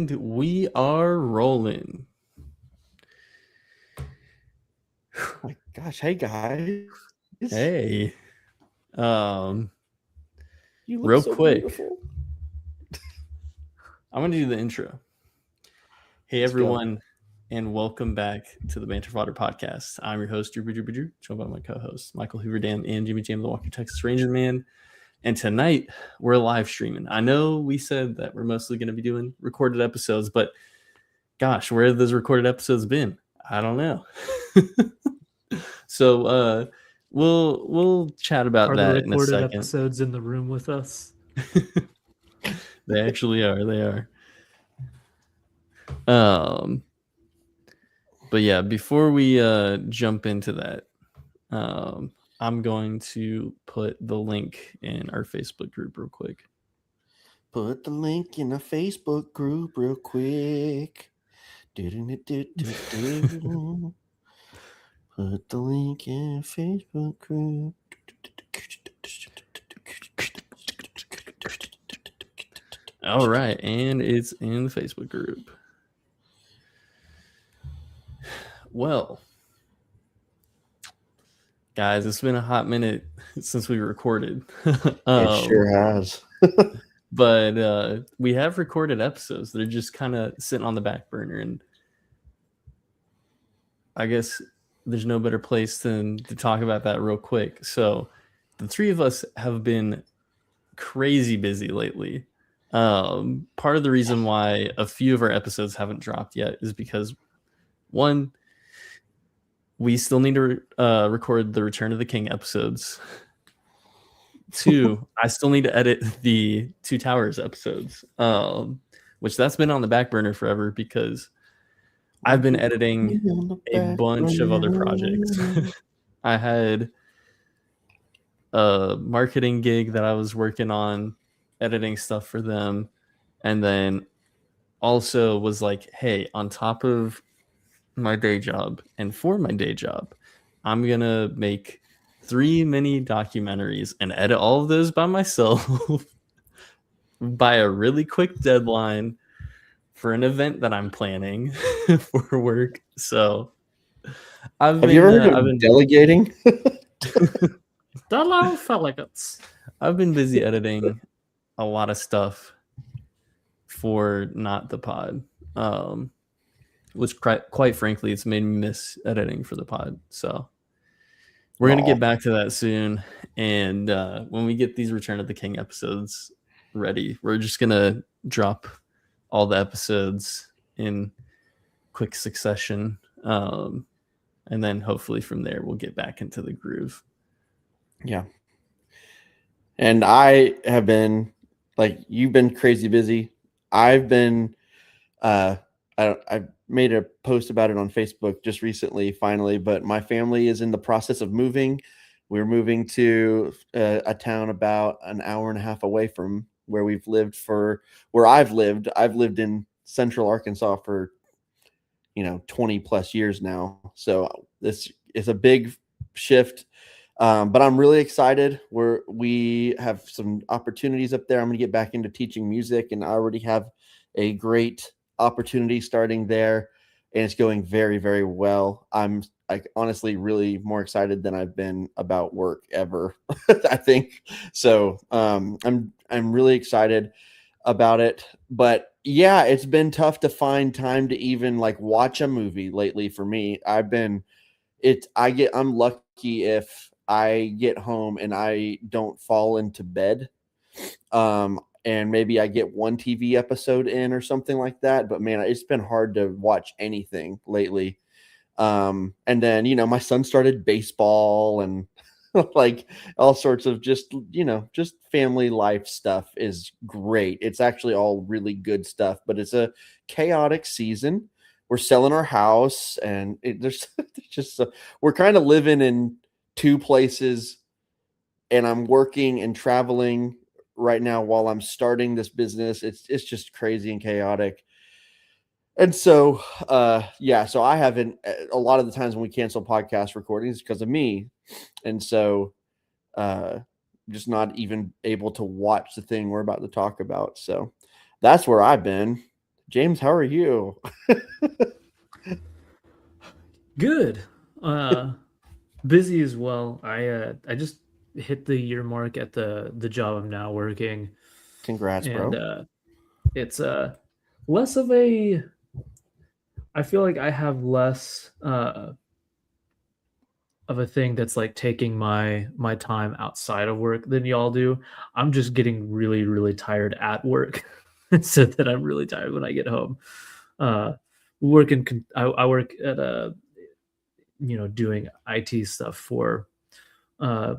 And we are rolling. Oh my gosh, hey guys. Hey. You look Real so quick, beautiful. I'm going to do the intro. Hey, Let's go. everyone, and welcome back to the Banter Fodder Podcast. I'm your host, Drew, joined by my co-hosts, Michael Hoover Dam and Jimmy Jam, the Walker, Texas Ranger Man. And tonight, we're live streaming. I know we said that we're mostly going to be doing recorded episodes, but gosh, where have those recorded episodes been? I don't know. So we'll chat about that in a recorded second. episodes in the room with us? They actually are. They are. But yeah, before we jump into that, I'm going to put the link in our Facebook group real quick. Put the link in the Facebook group real quick. Put the link in the Facebook group. All right, and it's in the Facebook group. Well, guys, it's been a hot minute since we recorded. It sure has. But we have recorded episodes. They're just kind of sitting on the back burner, and I guess there's no better place than to talk about that real quick. So the three of us have been crazy busy lately. Part of the reason why a few of our episodes haven't dropped yet is because, one, we still need to record the Return of the King episodes. Two, I still need to edit the Two Towers episodes, which that's been on the back burner forever because I've been editing a bunch of other projects. I had a marketing gig that I was working on, editing stuff for them, and then also was like, hey, on top of my day job and for my day job, I'm gonna make 3 mini documentaries and edit all of those by myself by a really quick deadline for an event that I'm planning for work. So Have you ever heard of delegating? I've been busy editing a lot of stuff for Not the Pod, which quite frankly, it's made me miss editing for the pod. So we're going to get back to that soon. And when we get these Return of the King episodes ready, we're just going to drop all the episodes in quick succession. And then hopefully from there, we'll get back into the groove. Yeah. And I have been, like, you've been crazy busy. I've been, I made a post about it on Facebook just recently, finally, but my family is in the process of moving. We're moving to a town about an hour and a half away from where we've lived where I've lived. I've lived in Central Arkansas for, 20 plus years now. So this is a big shift. But I'm really excited. We have some opportunities up there. I'm going to get back into teaching music, and I already have a great opportunity starting there, and it's going very, very well. I'm honestly really more excited than I've been about work ever. I think so. I'm really excited about it, but yeah, it's been tough to find time to even watch a movie lately for me. I'm lucky if I get home and I don't fall into bed. And maybe I get one TV episode in or something like that. But man, it's been hard to watch anything lately. And then, my son started baseball and all sorts of just family life stuff is great. It's actually all really good stuff, but it's a chaotic season. We're selling our house, and there's just we're kind of living in two places, and I'm working and traveling right now while I'm starting this business. It's just crazy and chaotic. And so, so I haven't, a lot of the times when we cancel podcast recordings because of me. And so, just not even able to watch the thing we're about to talk about. So that's where I've been. James, how are you? Good. Busy as well. I just hit the year mark at the job I'm now working, Congrats, and bro. it's less of a. I feel like I have less of a thing that's like taking my time outside of work than y'all do. I'm just getting really tired at work, so that I'm really tired when I get home. Uh, I work at a doing IT stuff for uh,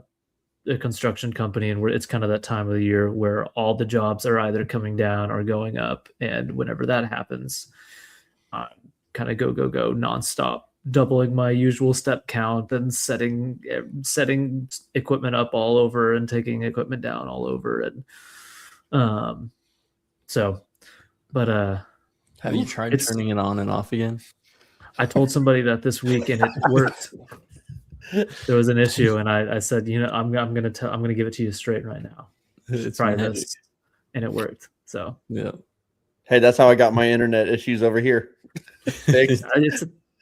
a construction company, and it's kind of that time of the year where all the jobs are either coming down or going up, and whenever that happens, I kind of go nonstop, doubling my usual step count and setting equipment up all over and taking equipment down all over, and um, so, but Have you tried it's turning it on and off again? I told somebody that this week and it worked. There was an issue, and I said, I'm gonna give it to you straight right now. It's Try magic. this, and it worked. So Yeah. Hey, that's how I got my internet issues over here. Thanks.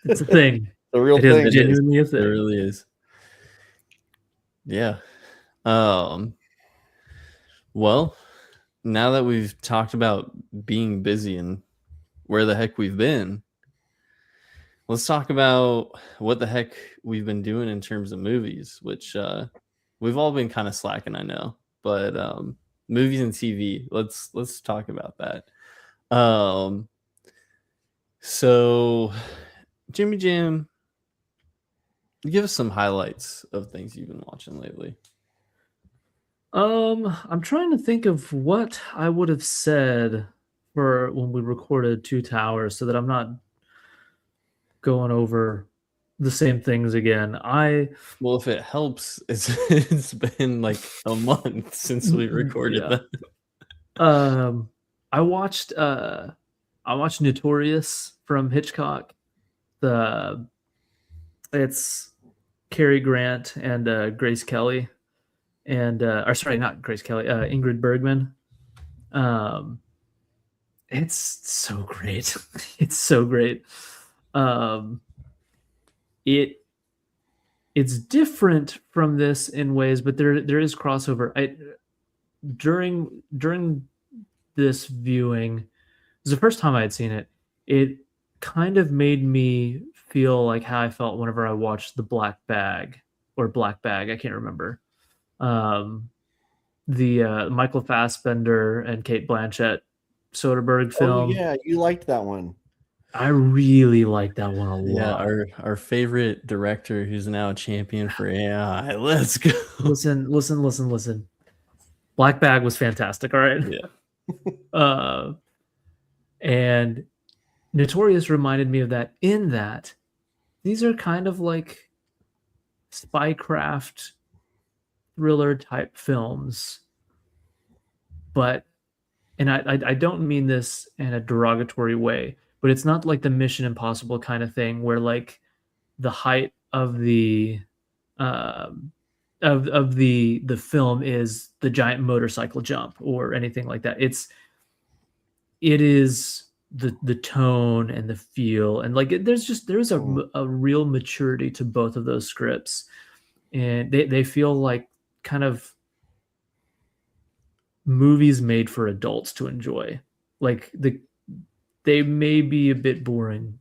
it's a thing. The real It is thing. genuinely a It thing. really is. Yeah. Well, now that we've talked about being busy and where the heck we've been, let's talk about what the heck we've been doing in terms of movies, which we've all been kind of slacking, I know, but movies and TV. Let's talk about that. So Jimmy Jam, give us some highlights of things you've been watching lately. I'm trying to think of what I would have said for when we recorded Two Towers, so that I'm not going over the same things again. Well, if it helps, it's been like a month since we recorded Yeah. that. I watched Notorious from Hitchcock. It's Cary Grant and Grace Kelly, and or sorry, not Grace Kelly, Ingrid Bergman. It's so great. It's so great. It's different from this in ways, but there is crossover. During this viewing, it was the first time I had seen it. It kind of made me feel like how I felt whenever I watched The Black Bag or Black Bag. I can't remember. The Michael Fassbender and Kate Blanchett Soderbergh film. Oh yeah, you liked that one. I really like that one a lot. Yeah, our favorite director, who's now a champion for AI. Let's go. Listen. Black Bag was fantastic. All right. Yeah. And Notorious reminded me of that. In that, these are kind of like spycraft thriller type films, but and I don't mean this in a derogatory way, but it's not like the Mission Impossible kind of thing where like the height of the of the film is the giant motorcycle jump or anything like that. It is the tone and the feel, and like there's a real maturity to both of those scripts, and they feel like kind of movies made for adults to enjoy. Like they may be a bit boring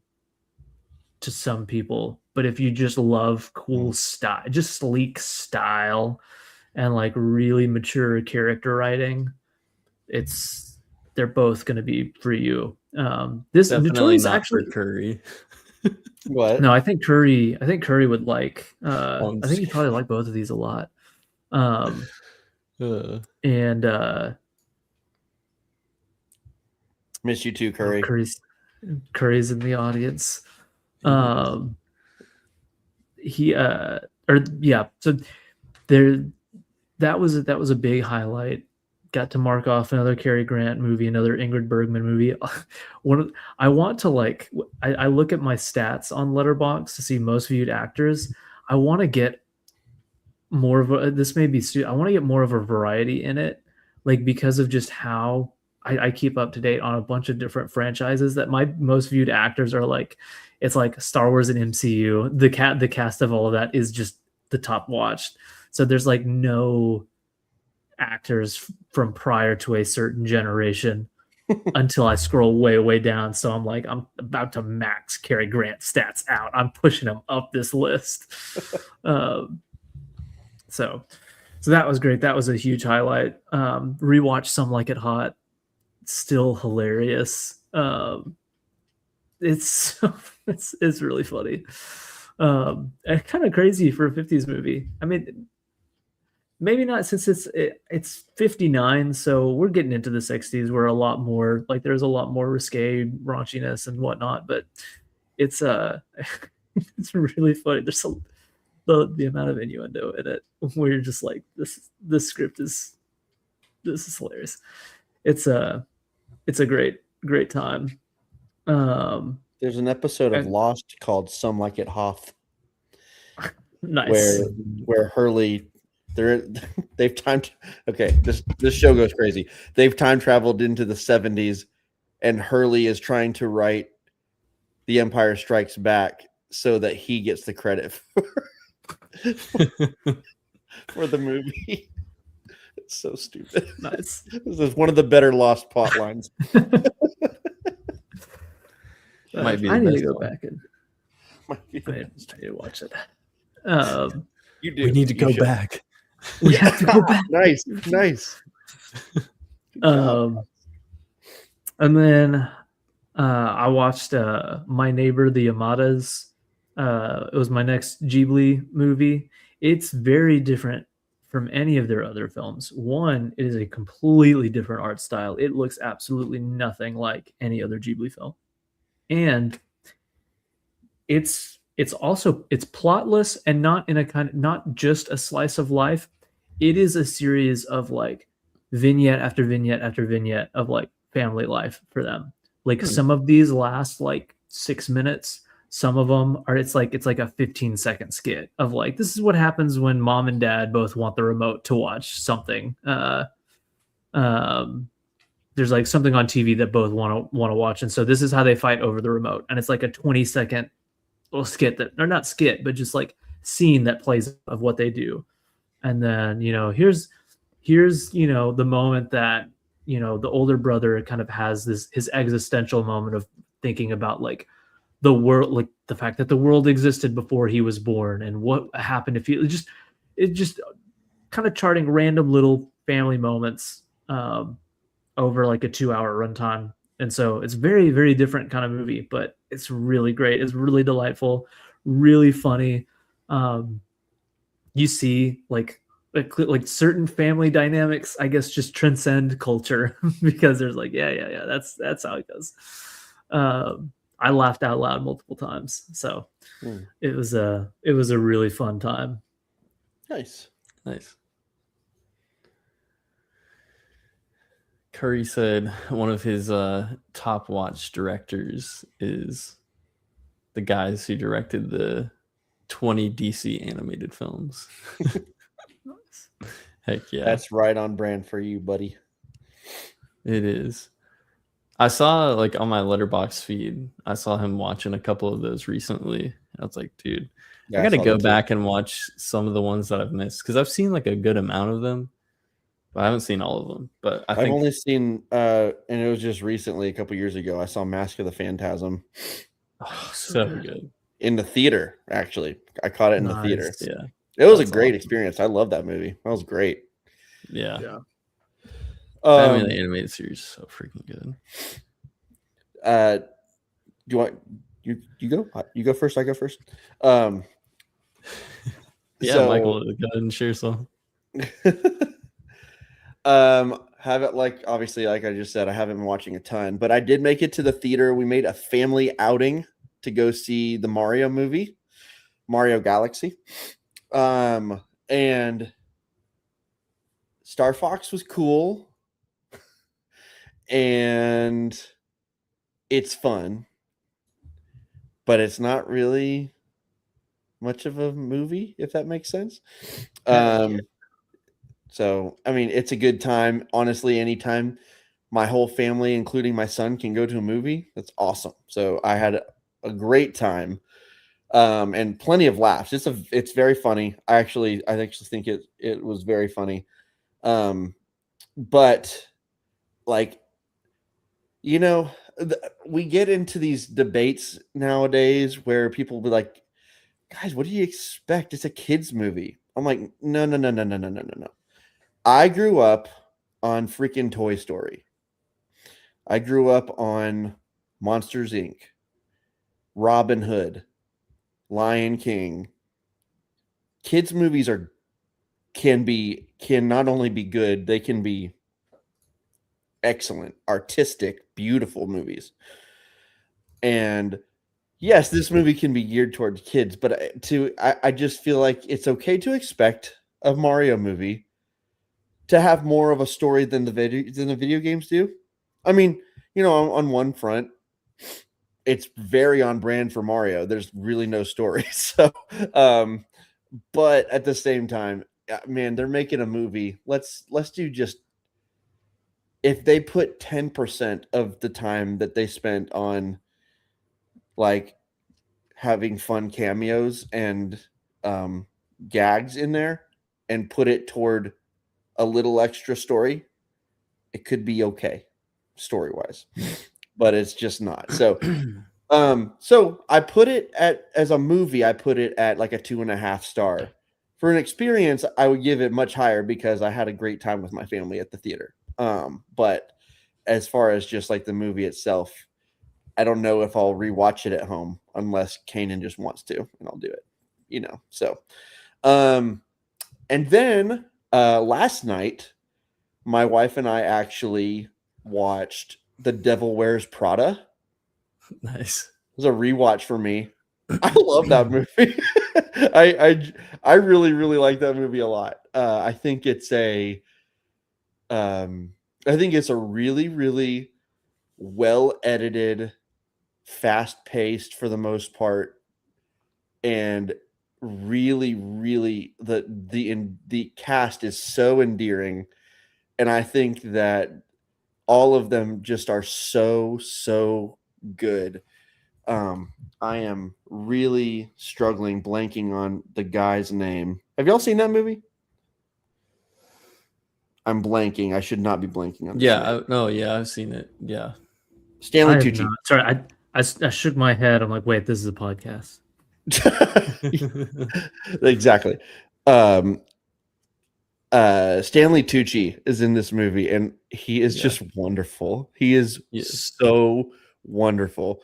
to some people, but if you just love cool style, just sleek style and like really mature character writing, they're both going to be for you. This Definitely Notorious not actually for Curry. What? No, I think Curry would like I I'm think he'd probably like both of these a lot. And Miss you too, Curry. Curry's in the audience. So there that was a big highlight. Got to mark off another Cary Grant movie, another Ingrid Bergman movie. I want to like I look at my stats on Letterboxd to see most viewed actors. I want to get more of a, this may be I want to get more of a variety in it, like because of just how I keep up to date on a bunch of different franchises that my most viewed actors are like, it's like Star Wars and MCU. The cast of all of that is just the top watched. So there's like no actors from prior to a certain generation until I scroll way, way down. So I'm like, I'm about to max Cary Grant stats out. I'm pushing him up this list. So that was great. That was a huge highlight. Rewatch Some Like It Hot. Still hilarious. It's really funny. And kind of crazy for a 50s movie. I mean, maybe not, since it's 59, so we're getting into the 60s where a lot more, like, there's a lot more risque raunchiness and whatnot, but it's it's really funny. There's the amount of innuendo in it where you're just like, this script is hilarious. It's a great time. There's an episode of Lost called Some Like It Hoth. Nice. Where Hurley, they've this show goes crazy. They've time traveled into the 70s, and Hurley is trying to write The Empire Strikes Back so that he gets the credit for the movie. It's so stupid. Nice. This is one of the better Lost plot lines. Might be I the need best to go one. back and Might be I need to watch it. You do. We need to You go should. back. We have to go back. Nice. And then I watched My Neighbor the Yamadas. It was my next Ghibli movie. It's very different from any of their other films. One, it is a completely different art style. It looks absolutely nothing like any other Ghibli film. And it's plotless, and not in a not just a slice of life. It is a series of like vignette after vignette after vignette of like family life for them. Like some of these last like 6 minutes. Some of them are, it's like a 15-second skit of like, this is what happens when mom and dad both want the remote to watch something. There's like something on TV that both want to watch, and so this is how they fight over the remote. And it's like a 20-second little skit that, or not skit, but just like scene that plays of what they do. And then, here's the moment that, the older brother kind of has his existential moment of thinking about like the world, like the fact that the world existed before he was born, and what happened if he it just kind of charting random little family moments over like a 2-hour runtime. And so it's very, very different kind of movie, but it's really great. It's really delightful, really funny. You see like certain family dynamics, I guess, just transcend culture because there's like, yeah, that's how it goes. I laughed out loud multiple times. So it was a really fun time. Nice. Curry said one of his top watch directors is the guys who directed the 20 DC animated films. Heck yeah. That's right on brand for you, buddy. It is. I saw like on my Letterboxd feed, I saw him watching a couple of those recently. I was like, dude, I gotta go back and watch some of the ones that I've missed, because I've seen like a good amount of them, but I haven't seen all of them. But I've only seen and it was just recently, a couple years ago, I saw Mask of the Phantasm. Oh, so good. In the theater, actually. I caught it in the theater. Yeah. It was a great experience. I love that movie. That was great. Yeah. The animated series is so freaking good. Do you want you go? You go first, I go first. Yeah, Michael, go ahead and share some. Have it, like, obviously, like I just said, I haven't been watching a ton, but I did make it to the theater. We made a family outing to go see the Mario movie, Mario Galaxy. And Star Fox was cool, and it's fun, but it's not really much of a movie, if that makes sense. So, I mean, it's a good time. Honestly, anytime my whole family, including my son, can go to a movie, that's awesome. So I had a great time, and plenty of laughs. It's very funny. I actually think it was very funny. But like, you know, we get into these debates nowadays where people will be like, guys, what do you expect? It's a kids movie. I'm like, no, no, no, no, no, no, no, no, no. I grew up on freaking Toy Story. I grew up on Monsters Inc., Robin Hood, Lion King. Kids movies can not only be good, they can be excellent, artistic, beautiful movies. And yes, this movie can be geared towards kids, but I just feel like it's okay to expect a Mario movie to have more of a story than the video games do. I mean, you know, on one front, it's very on brand for Mario. There's really no story. So, but at the same time, man, they're making a movie. Let's do just, if they put 10% of the time that they spent on like having fun cameos and gags in there and put it toward a little extra story, it could be okay story-wise. But it's just not. So so I put it as a movie, I put it at like a 2.5 star. For an experience, I would give it much higher because I had a great time with my family at the theater. But as far as just like the movie itself, I don't know if I'll rewatch it at home unless Kanan just wants to, and I'll do it, you know. So and then last night, my wife and I actually watched The Devil Wears Prada. Nice. It was a rewatch for me. I love that movie. I really, really like that movie a lot. I think it's a really, really well edited, fast paced for the most part, and really, really the cast is so endearing, and I think that all of them just are so good. I am really struggling blanking on the guy's name. Have y'all seen that movie? I'm blanking. I should not be blanking on this name. Yeah, I've seen it. Yeah. Stanley I have Tucci. not. Sorry, I shook my head. I'm like, wait, this is a podcast. Exactly. Stanley Tucci is in this movie, and he is just wonderful. He is so wonderful.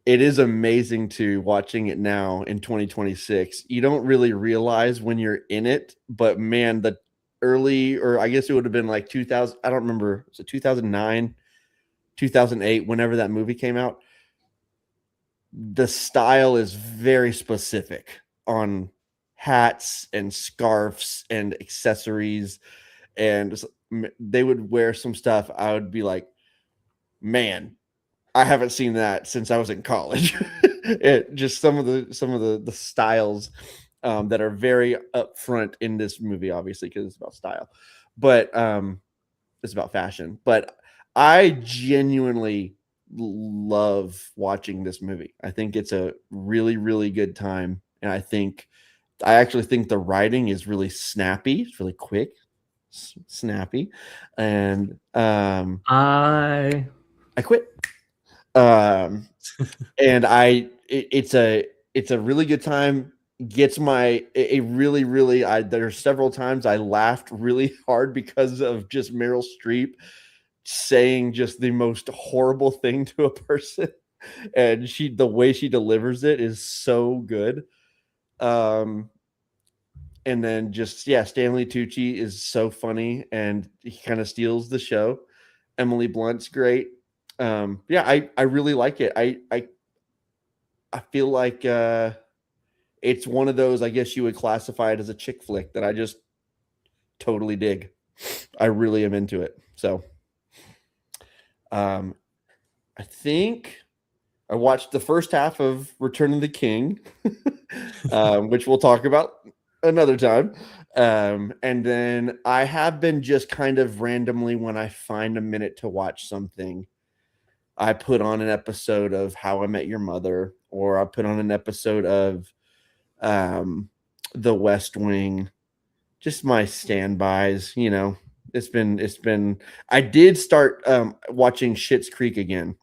It is amazing to watching it now in 2026. You don't really realize when you're in it, but man, the early, or I guess it would have been like 2000, I don't remember, was it 2009, 2008, whenever that movie came out? The style is very specific on hats and scarves and accessories, and they would wear some stuff. I would be like, man, I haven't seen that since I was in college. Just some of the styles that are very upfront in this movie, obviously, because it's about style, but it's about fashion. But I genuinely love watching this movie. I think it's a really, really good time, and I actually think the writing is really snappy. It's really quick, snappy, and I quit. And it's a really good time. Gets a really, really, there are several times I laughed really hard because of just Meryl Streep saying just the most horrible thing to a person, and the way she delivers it is so good. And then Stanley Tucci is so funny, and he kind of steals the show. Emily Blunt's great. I really like it. I feel like it's one of those, I guess you would classify it as a chick flick that I just totally dig. I really am into it. So I think I watched the first half of Return of the King, which we'll talk about another time. And then I have been just kind of randomly, when I find a minute to watch something, I put on an episode of How I Met Your Mother, or I put on an episode of The West Wing. Just my standbys, you know. It's been I did start watching Schitt's Creek again.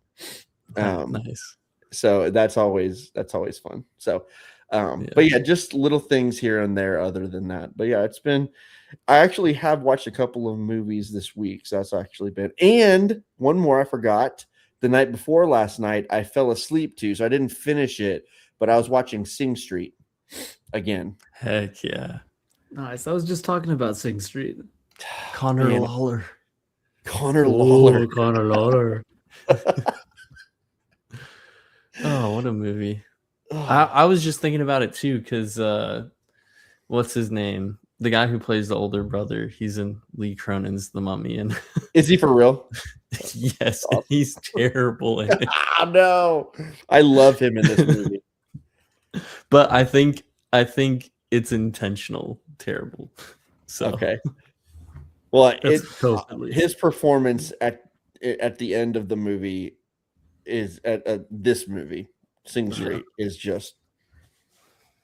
Nice. So that's always fun. So but yeah, just little things here and there other than that. But yeah, I actually have watched a couple of movies this week. So that's actually been, and one more I forgot. The night before last night, I fell asleep too, so I didn't finish it, but I was watching Sing Street again. Heck yeah. Nice. I was just talking about Sing Street. Connor Man. Lawler. Connor Lawler. Connor Lawler. Oh, what a movie. I was just thinking about it too, because what's his name? The guy who plays the older brother, he's in Lee Cronin's The Mummy, and Is he for real? yes, he's terrible in it. No. I love him in this movie. But I think it's intentional terrible. So Okay. Well, That's totally. his performance at the end of the movie is at this movie, Sing Street, is just,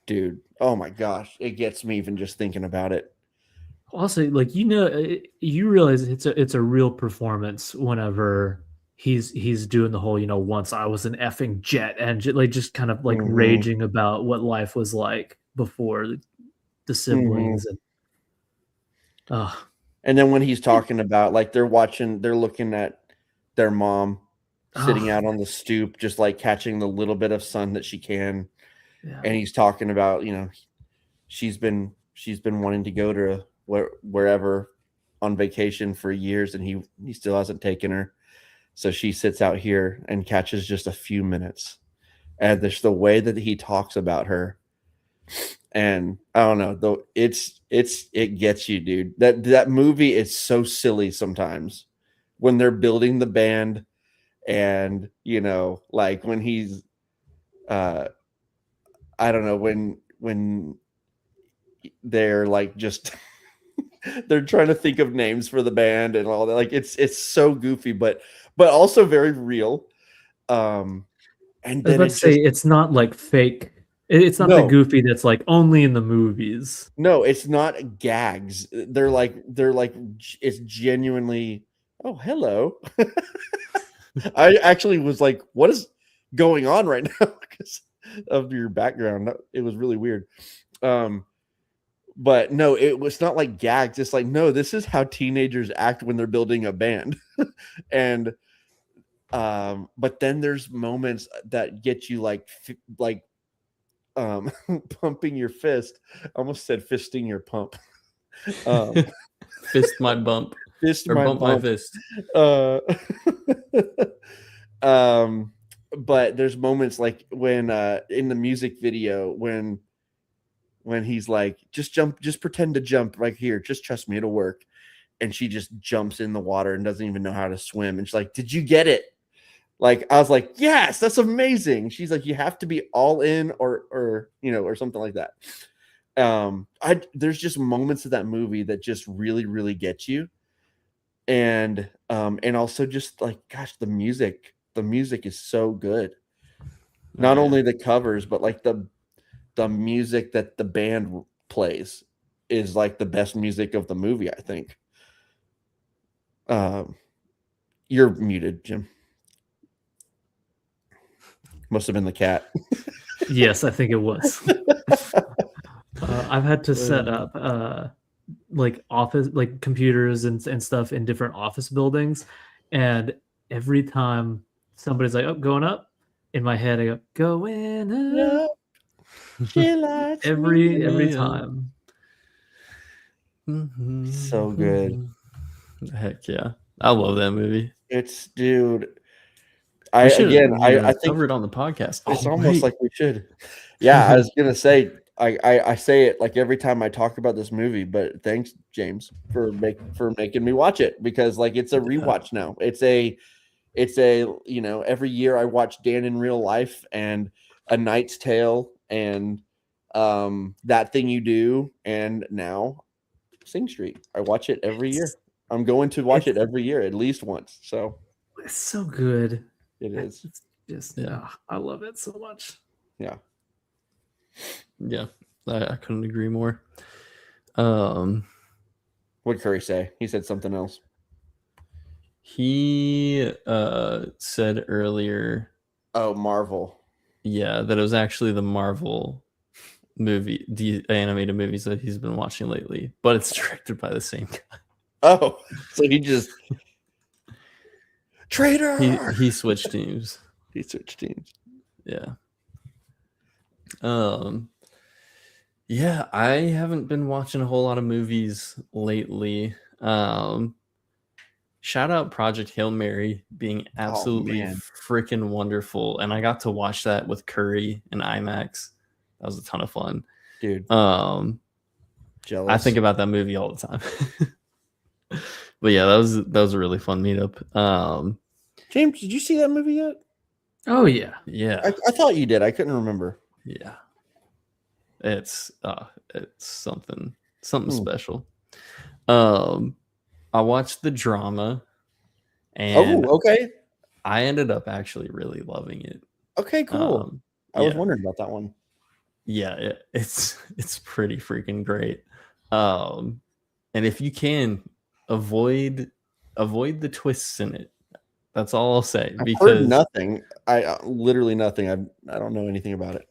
dude. Oh my gosh, it gets me even just thinking about it. Also, like, you realize it's a real performance whenever he's doing the whole, once I was an effing jet engine, like just kind of like raging about what life was like before the siblings and then when he's talking about, like, they're looking at their mom sitting out on the stoop, just like catching the little bit of sun that she can. Yeah. And he's talking about, she's been wanting to go to wherever on vacation for years, and he still hasn't taken her. So she sits out here and catches just a few minutes. And there's the way that he talks about her. And I don't know, though, it gets you, dude. That movie is so silly sometimes when they're building the band, and like when he's I don't know, when they're like just they're trying to think of names for the band and all that. Like it's so goofy, but also very real. And then it's not like fake. It's not the goofy that's like only in the movies. No, it's not gags. They're like it's genuinely, oh, hello. I actually was like, what is going on right now? Because of your background. It was really weird. But no, it was not like gags. It's like, no, this is how teenagers act when they're building a band. And but then there's moments that get you like pumping your fist. I almost said fisting your pump. Fist my bump. Fist or my bump my fist. But there's moments like when in the music video when he's like, just jump, just pretend to jump right here, just trust me, it'll work. And she just jumps in the water and doesn't even know how to swim. And she's like, did you get it? Like, I was like, yes, that's amazing. She's like, you have to be all in or or something like that. There's just moments of that movie that just really, really get you. And also just like, gosh, the music is so good. Not only the covers, but like the music that the band plays is like the best music of the movie, I think. You're muted, Jim. Must have been the cat. Yes, I think it was. I've had to set up like office, like computers and stuff in different office buildings, and every time somebody's like, "Oh, going up," in my head I go, "Going up." every time. So good. Heck yeah, I love that movie. It's, dude. I think cover it on the podcast. It's almost like we should. Yeah, I was gonna say, I say it like every time I talk about this movie, but thanks, James, for making me watch it, because like it's a rewatch now. It's a every year I watch Dan in Real Life and A Knight's Tale and That Thing You Do, and now Sing Street. I watch it every year. I'm going to watch it every year at least once. So It's so good. it is. It's just Yeah. I love it so much. Yeah. Yeah, I couldn't agree more. What'd Curry say? He said something else. He said earlier, Oh, Marvel. yeah, that it was actually the Marvel movie, the animated movies that he's been watching lately, but it's directed by the same guy. Oh, so he just traitor. He switched teams. He switched teams. Yeah. Yeah, I haven't been watching a whole lot of movies lately. Shout out Project Hail Mary being absolutely man. freaking wonderful. And I got to watch that with Curry and IMAX. That was a ton of fun. Dude, I jealous. think about that movie all the time. But yeah, that was a really fun meetup. James, did you see that movie yet? Oh yeah. Yeah. I thought you did. I couldn't remember. Yeah. It's something special. I watched the drama and okay. I ended up actually really loving it. Okay, cool. I was wondering about that one. Yeah, it's pretty freaking great. And if you can avoid the twists in it, that's all I'll say. I've Because heard nothing. I literally nothing. I don't know anything about it.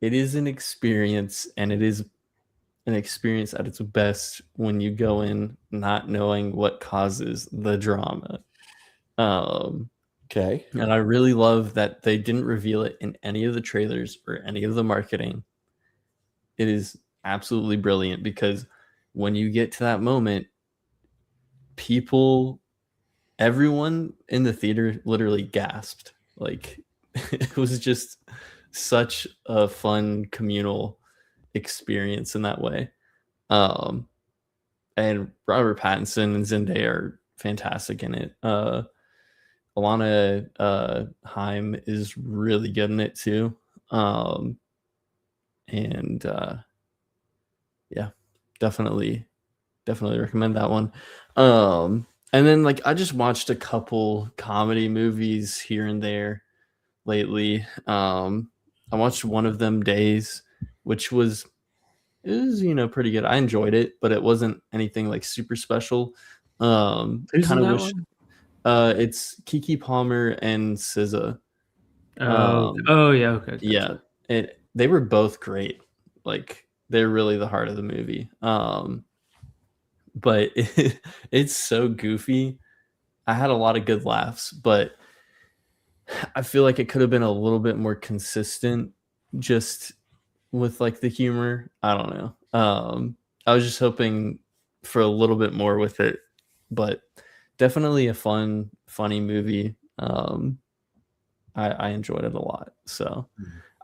it is an experience, and it is an experience at its best when you go in not knowing what causes the drama. Okay. And I really love that they didn't reveal it in any of the trailers or any of the marketing. It is absolutely brilliant because when you get to that moment, everyone in the theater literally gasped. Like, it was just such a fun communal experience in that way. And Robert Pattinson and Zendaya are fantastic in it. Alana Haim is really good in it too. Yeah, definitely recommend that one. And then like I just watched a couple comedy movies here and there lately. I watched one of them, Days, which was pretty good. I enjoyed it, but it wasn't anything like super special. Who's in that one? It's Keke Palmer and SZA. Oh yeah, okay. Yeah, they were both great. Like they're really the heart of the movie. But it's so goofy. I had a lot of good laughs, but I feel like it could have been a little bit more consistent just with like the humor. I don't know. I was just hoping for a little bit more with it, but definitely a funny movie. I enjoyed it a lot. So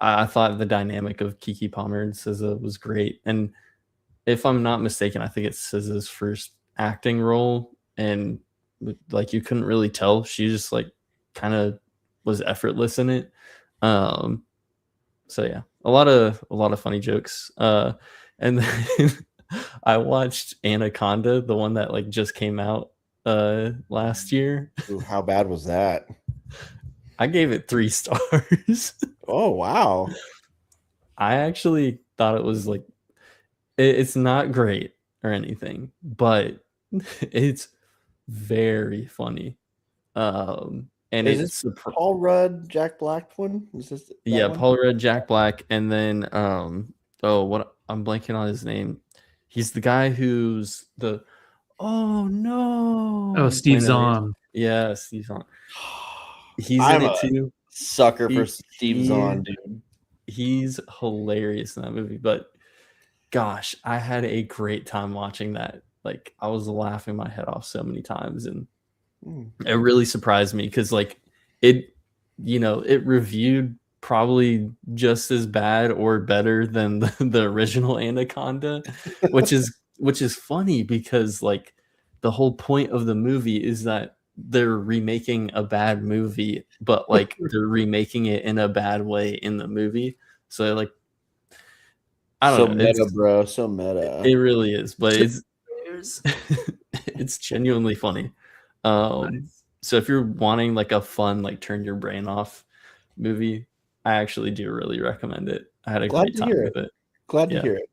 I thought the dynamic of Keke Palmer and SZA was great. And if I'm not mistaken, I think it's SZA's first acting role, and like you couldn't really tell. She just like kind of was effortless in it. So yeah, a lot of funny jokes. And then I watched Anaconda, the one that like just came out last year. Ooh, how bad was that? I gave it 3 stars. Oh wow. I actually thought it was like it's not great or anything, but it's very funny. And Is it's this Paul Rudd, Jack Black one? Is this yeah, one? Paul Rudd, Jack Black, and then what I'm blanking on his name. He's the guy who's the Steve Zahn. Yeah, Steve Zahn. He's I'm in it too. Sucker for Steve Zahn, dude. He's hilarious in that movie, but gosh, I had a great time watching that. Like I was laughing my head off so many times, and it really surprised me because like it reviewed probably just as bad or better than the original Anaconda, which is funny because like the whole point of the movie is that they're remaking a bad movie, but like they're remaking it in a bad way in the movie. So like I don't know. Meta, bro. So meta. It really is, but $100. It's genuinely funny. So if you're wanting like a fun, like turn your brain off movie, I actually do really recommend it. I had a Glad great to time hear with it. Glad to Yeah. hear it.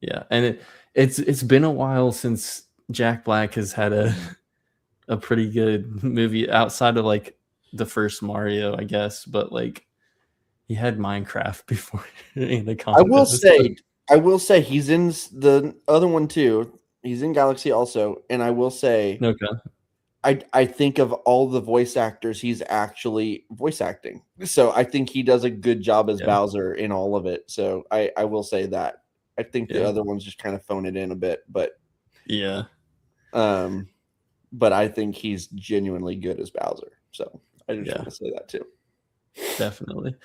Yeah, and it's been a while since Jack Black has had a pretty good movie outside of like the first Mario, I guess, but like he had Minecraft before Anaconda. I will say he's in the other one too. He's in Galaxy also, and I will say Okay. I think of all the voice actors, he's actually voice acting. So I think he does a good job as Yeah. Bowser in all of it. So I will say that. I think the Yeah. other ones just kind of phone it in a bit, but Yeah. but I think he's genuinely good as Bowser. So I just Yeah. want to say that too. Definitely.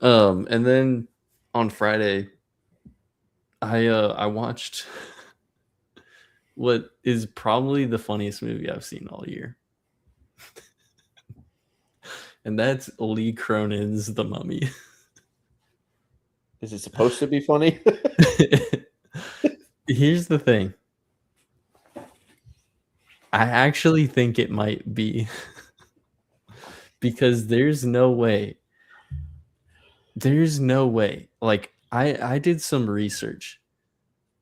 And then on Friday, I watched what is probably the funniest movie I've seen all year. And that's Lee Cronin's The Mummy. Is it supposed to be funny? Here's the thing. I actually think it might be because there's no way. Like I did some research,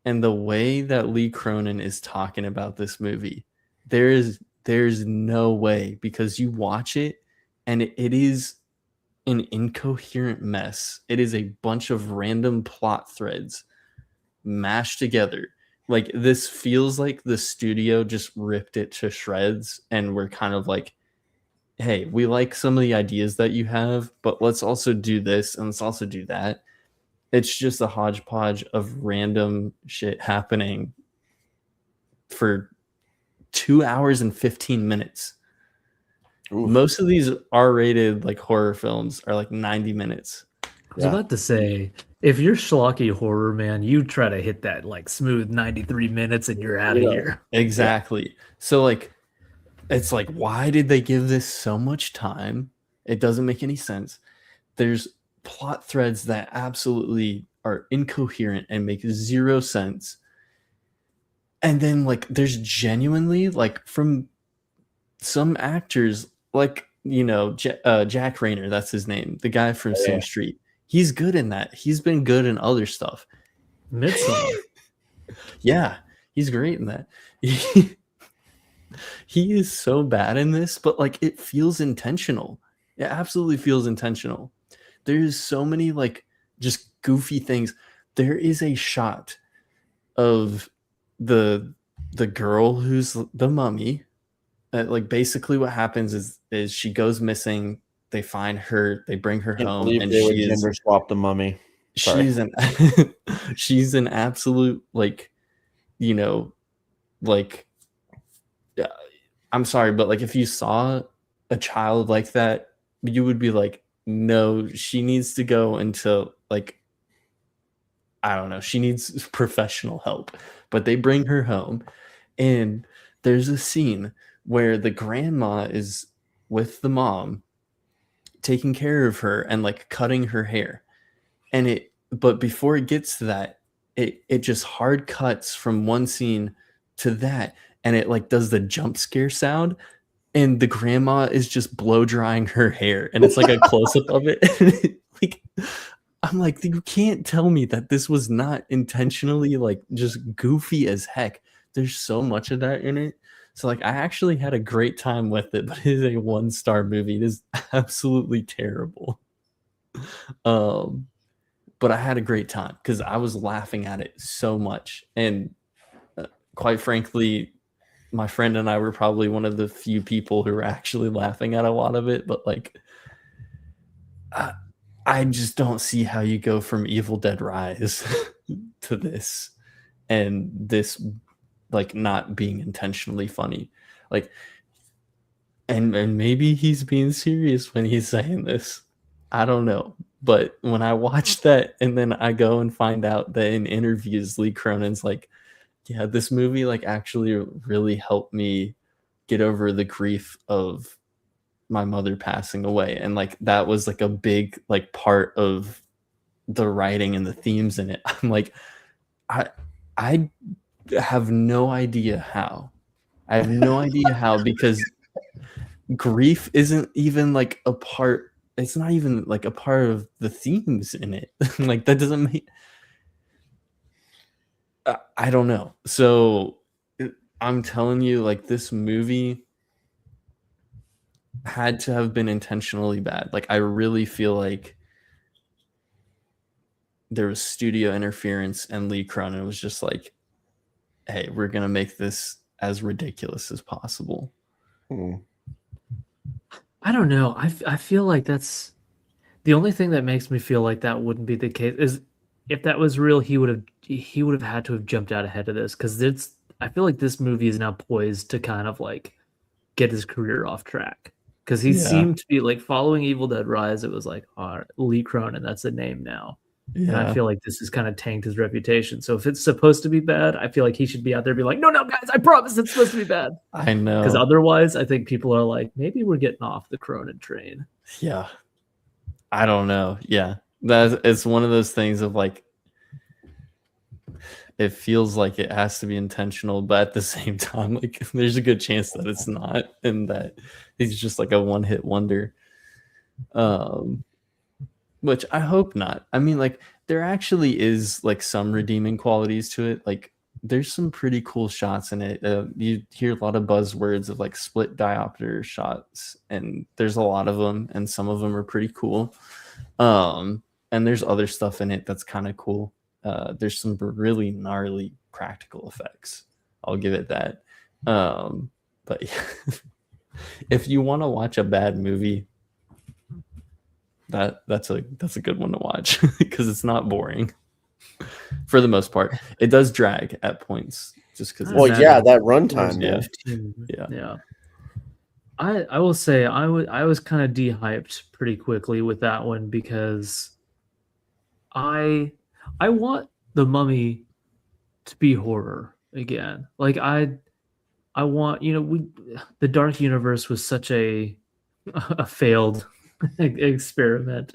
and the way that Lee Cronin is talking about this movie, there's no way, because you watch it and it is an incoherent mess. It is a bunch of random plot threads mashed together. Like this feels like the studio just ripped it to shreds and we're kind of like, hey, we like some of the ideas that you have, but let's also do this and let's also do that. It's just a hodgepodge of random shit happening for 2 hours and 15 minutes. Oof. Most of these R-rated like horror films are like 90 minutes. I was about to say, if you're schlocky horror, man, you try to hit that like smooth 93 minutes and you're out of here. Exactly. So like, it's like, why did they give this so much time? It doesn't make any sense. There's plot threads that absolutely are incoherent and make zero sense. And then like, there's genuinely like from some actors, like, you know, Jack Rayner, that's his name, the guy from Sing Street. He's good in that. He's been good in other stuff. Midsommar. Yeah, he's great in that. He is so bad in this, but like it feels intentional. It absolutely feels intentional. There's so many like just goofy things. There is a shot of the girl who's the mummy. Like basically what happens is she goes missing. They find her, they bring her home, and they would gender swap the mummy. Sorry. She's an absolute like, you know, like, I'm sorry, but like if you saw a child like that, you would be like, no, she needs to go into like, I don't know, she needs professional help. But they bring her home, and there's a scene where the grandma is with the mom taking care of her and like cutting her hair. But before it gets to that, it just hard cuts from one scene to that, and it like does the jump scare sound, and the grandma is just blow drying her hair, and it's like a close up of it. Like, I'm like, you can't tell me that this was not intentionally like just goofy as heck. There's so much of that in it. So like, I actually had a great time with it, but it is a 1-star movie. It is absolutely terrible. But I had a great time because I was laughing at it so much. And quite frankly, my friend and I were probably one of the few people who were actually laughing at a lot of it. But like, I just don't see how you go from Evil Dead Rise to this, and this like not being intentionally funny. Like, and maybe he's being serious when he's saying this. I don't know. But when I watched that and then I go and find out that in interviews, Lee Cronin's like, yeah, this movie like actually really helped me get over the grief of my mother passing away. And like, that was like a big like part of the writing and the themes in it. I'm like, I have no idea how. I have no idea how, because grief isn't even like a part. It's not even like a part of the themes in it. Like that doesn't make. I don't know. So I'm telling you, like this movie had to have been intentionally bad. Like I really feel like there was studio interference, and Lee Cronin was just like, "Hey, we're gonna make this as ridiculous as possible." Hmm. I don't know. I feel like that's the only thing that makes me feel like that wouldn't be the case is if that was real, he would have had to have jumped out ahead of this because it's. I feel like this movie is now poised to kind of like get his career off track because he Yeah. seemed to be like following Evil Dead Rise. It was like, oh, Lee Cronin, that's the name now. And I feel like this has kind of tanked his reputation. So if it's supposed to be bad, I feel like he should be out there be like, no, guys, I promise it's supposed to be bad. I know. Because otherwise, I think people are like, maybe we're getting off the Cronin train. Yeah. I don't know. Yeah. It's one of those things of like, it feels like it has to be intentional, but at the same time, like there's a good chance that it's not, and that he's just like a one-hit wonder. Which I hope not. I mean, like there actually is like some redeeming qualities to it. Like there's some pretty cool shots in it. You hear a lot of buzzwords of like split diopter shots, and there's a lot of them, and some of them are pretty cool. And there's other stuff in it that's kind of cool. There's some really gnarly practical effects. I'll give it that. But yeah, if you want to watch a bad movie, that's a good one to watch because it's not boring for the most part. It does drag at points just because. Well, yeah, that runtime. Yeah. Yeah. I will say I was kind of de-hyped pretty quickly with that one because I want the Mummy to be horror again. Like I want, the Dark Universe was such a failed experiment.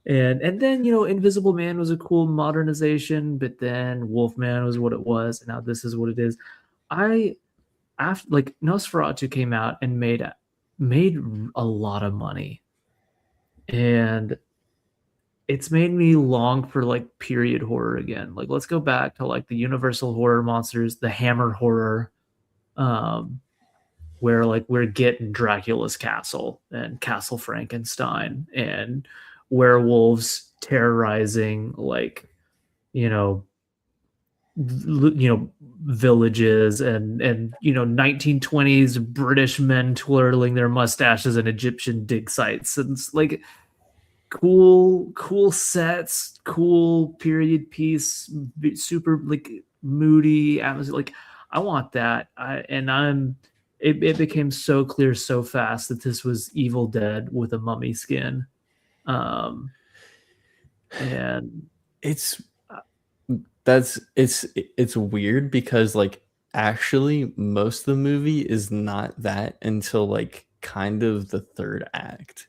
And then, Invisible Man was a cool modernization, but then Wolfman was what it was, and now this is what it is. After like Nosferatu came out and made a lot of money. And it's made me long for like period horror again. Like let's go back to like the Universal horror monsters, the Hammer horror, where like we're getting Dracula's castle and Castle Frankenstein and werewolves terrorizing like villages and 1920s British men twirling their mustaches in Egyptian dig sites, and it's like cool sets, cool period piece, super like moody atmosphere. Like I want that. It became so clear so fast that this was Evil Dead with a mummy skin. And it's weird because like actually most of the movie is not that until like kind of the third act.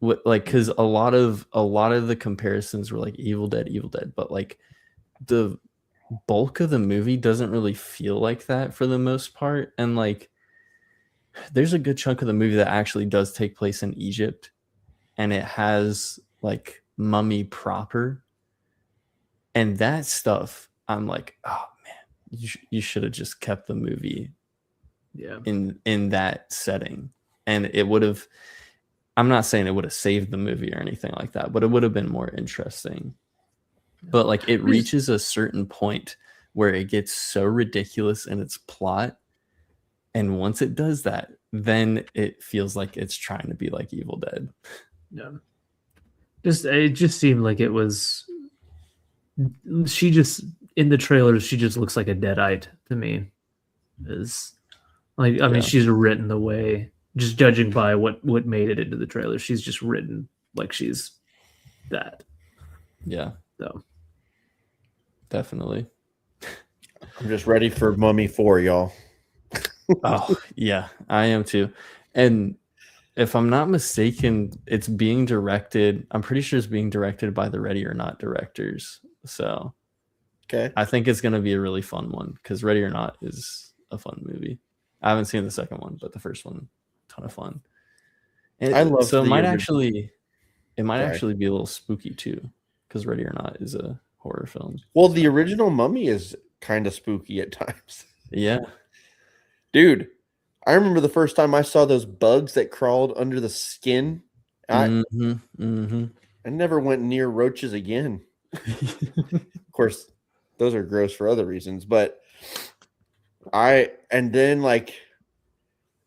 Because a lot of the comparisons were like Evil Dead, but like the bulk of the movie doesn't really feel like that for the most part. And like there's a good chunk of the movie that actually does take place in Egypt, and it has like Mummy proper, and that stuff I'm like, oh man, you should have just kept the movie in that setting, and it would have, I'm not saying it would have saved the movie or anything like that, but it would have been more interesting. But like it reaches a certain point where it gets so ridiculous in its plot, and once it does that, then it feels like it's trying to be like Evil Dead. Yeah. It just seemed like it was. She just in the trailers, she just looks like a deadite to me. Is like I mean, she's written the way, just judging by what made it into the trailer, she's just written like she's that. Yeah. So definitely. I'm just ready for Mummy 4, y'all. Oh yeah, I am too. And if I'm not mistaken, it's being directed. I'm pretty sure it's being directed by the Ready or Not directors. So Okay. I think it's going to be a really fun one because Ready or Not is a fun movie. I haven't seen the second one, but the first one, ton of fun. And I love so the original. it might Sorry. actually be a little spooky too, because Ready or Not is a horror film. Well, the original Mummy is kind of spooky at times. Yeah. Dude, I remember the first time I saw those bugs that crawled under the skin. I never went near roaches again. Of course, those are gross for other reasons, but and then like,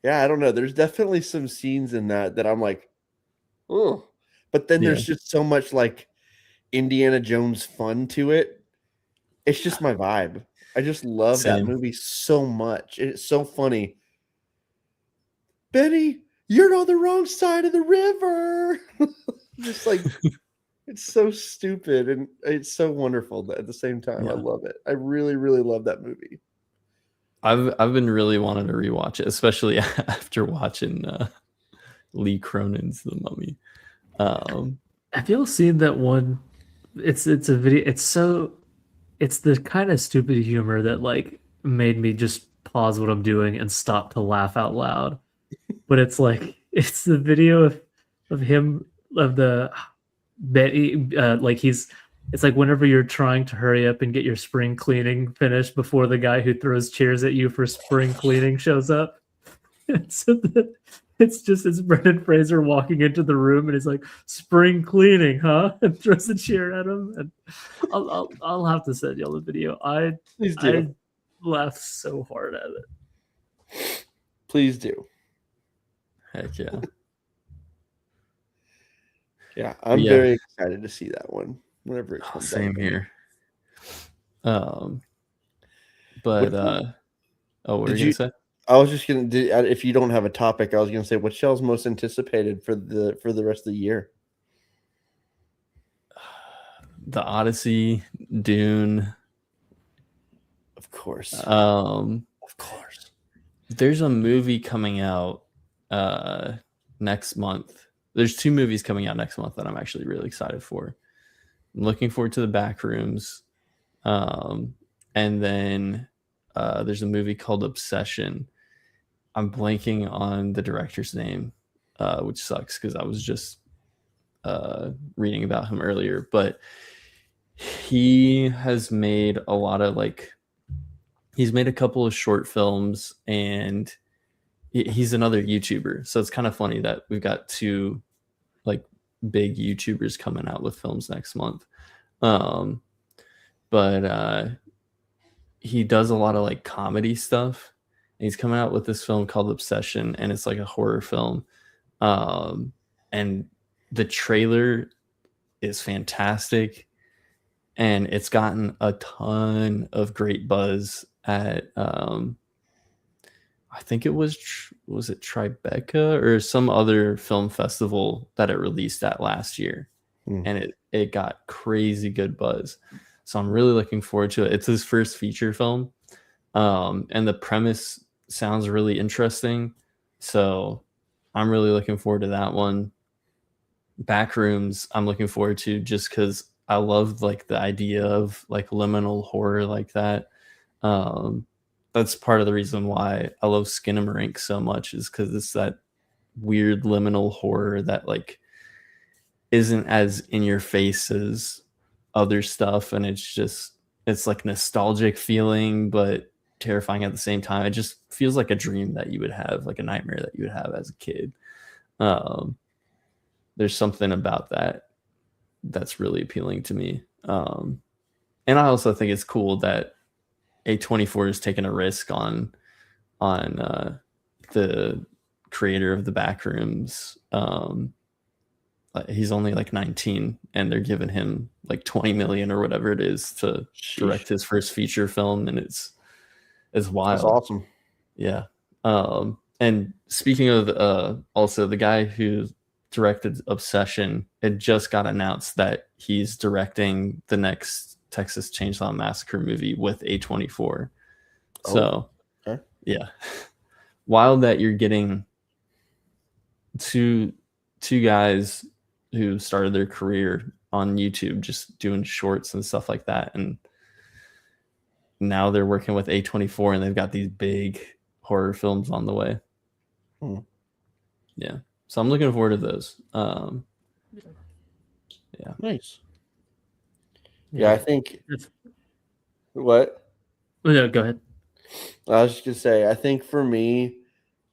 yeah, I don't know. There's definitely some scenes in that I'm like, oh, but then there's just so much like Indiana Jones fun to it. It's just my vibe. I just love that Same. movie so much. It's so funny. Benny, you're on the wrong side of the river. Just like, it's so stupid and it's so wonderful at the same time. I Yeah. love it. I really, really love that movie. I've been really wanting to rewatch it, especially after watching Lee Cronin's The Mummy. Have you all seen that one? It's a video. It's the kind of stupid humor that like made me just pause what I'm doing and stop to laugh out loud. But it's like it's the video of him of the like it's like whenever you're trying to hurry up and get your spring cleaning finished before the guy who throws chairs at you for spring cleaning shows up. So it's Brendan Fraser walking into the room and he's like, "Spring cleaning, huh?" and throws a chair at him. And I'll have to send y'all the video. Please do. I laughed so hard at it. Please do. Heck yeah. Yeah, I'm Yeah. very excited to see that one whenever it comes out. Same here. But What- what were Did you you- gonna say? I was just gonna. If you don't have a topic, I was gonna say, what's y'all's most anticipated for the rest of the year? The Odyssey, Dune. Of course, Um, of course. there's a movie coming out next month. There's 2 movies coming out next month that I'm actually really excited for. I'm looking forward to The Backrooms. And then there's a movie called Obsession. I'm blanking on the director's name, which sucks because I was just reading about him earlier. But he has made a lot of he's made a couple of short films, and he's another YouTuber. So it's kind of funny that we've got 2 like big YouTubers coming out with films next month. But he does a lot of like comedy stuff. And he's coming out with this film called Obsession, and it's like a horror film. And the trailer is fantastic, and it's gotten a ton of great buzz at I think it was it Tribeca or some other film festival that it released at last year. And it got crazy good buzz. So I'm really looking forward to it. It's his first feature film. And the premise sounds really interesting. So I'm really looking forward to that one. Backrooms, I'm looking forward to just because I love like the idea of like liminal horror like that. That's part of the reason why I love Skinamarink so much, is because it's that weird liminal horror that like isn't as in your face as other stuff, and it's like nostalgic feeling but terrifying at the same time. It just feels like a dream that you would have, like a nightmare that you would have as a kid. There's something about that that's really appealing to me. And I also think it's cool that A24 is taking a risk on the creator of the Backrooms. He's only like 19, and they're giving him like 20 million or whatever it is to direct his first feature film, and it's wild. That's awesome. Yeah. And speaking of also the guy who directed Obsession, it just got announced that he's directing the next Texas Chainsaw Massacre movie with A24. So okay. Yeah, wild that you're getting two guys who started their career on YouTube just doing shorts and stuff like that, and now they're working with A24 and they've got these big horror films on the way. Hmm. Yeah. So I'm looking forward to those. Nice. Yeah, I think It's- what yeah, go ahead. I was just gonna say, I think for me,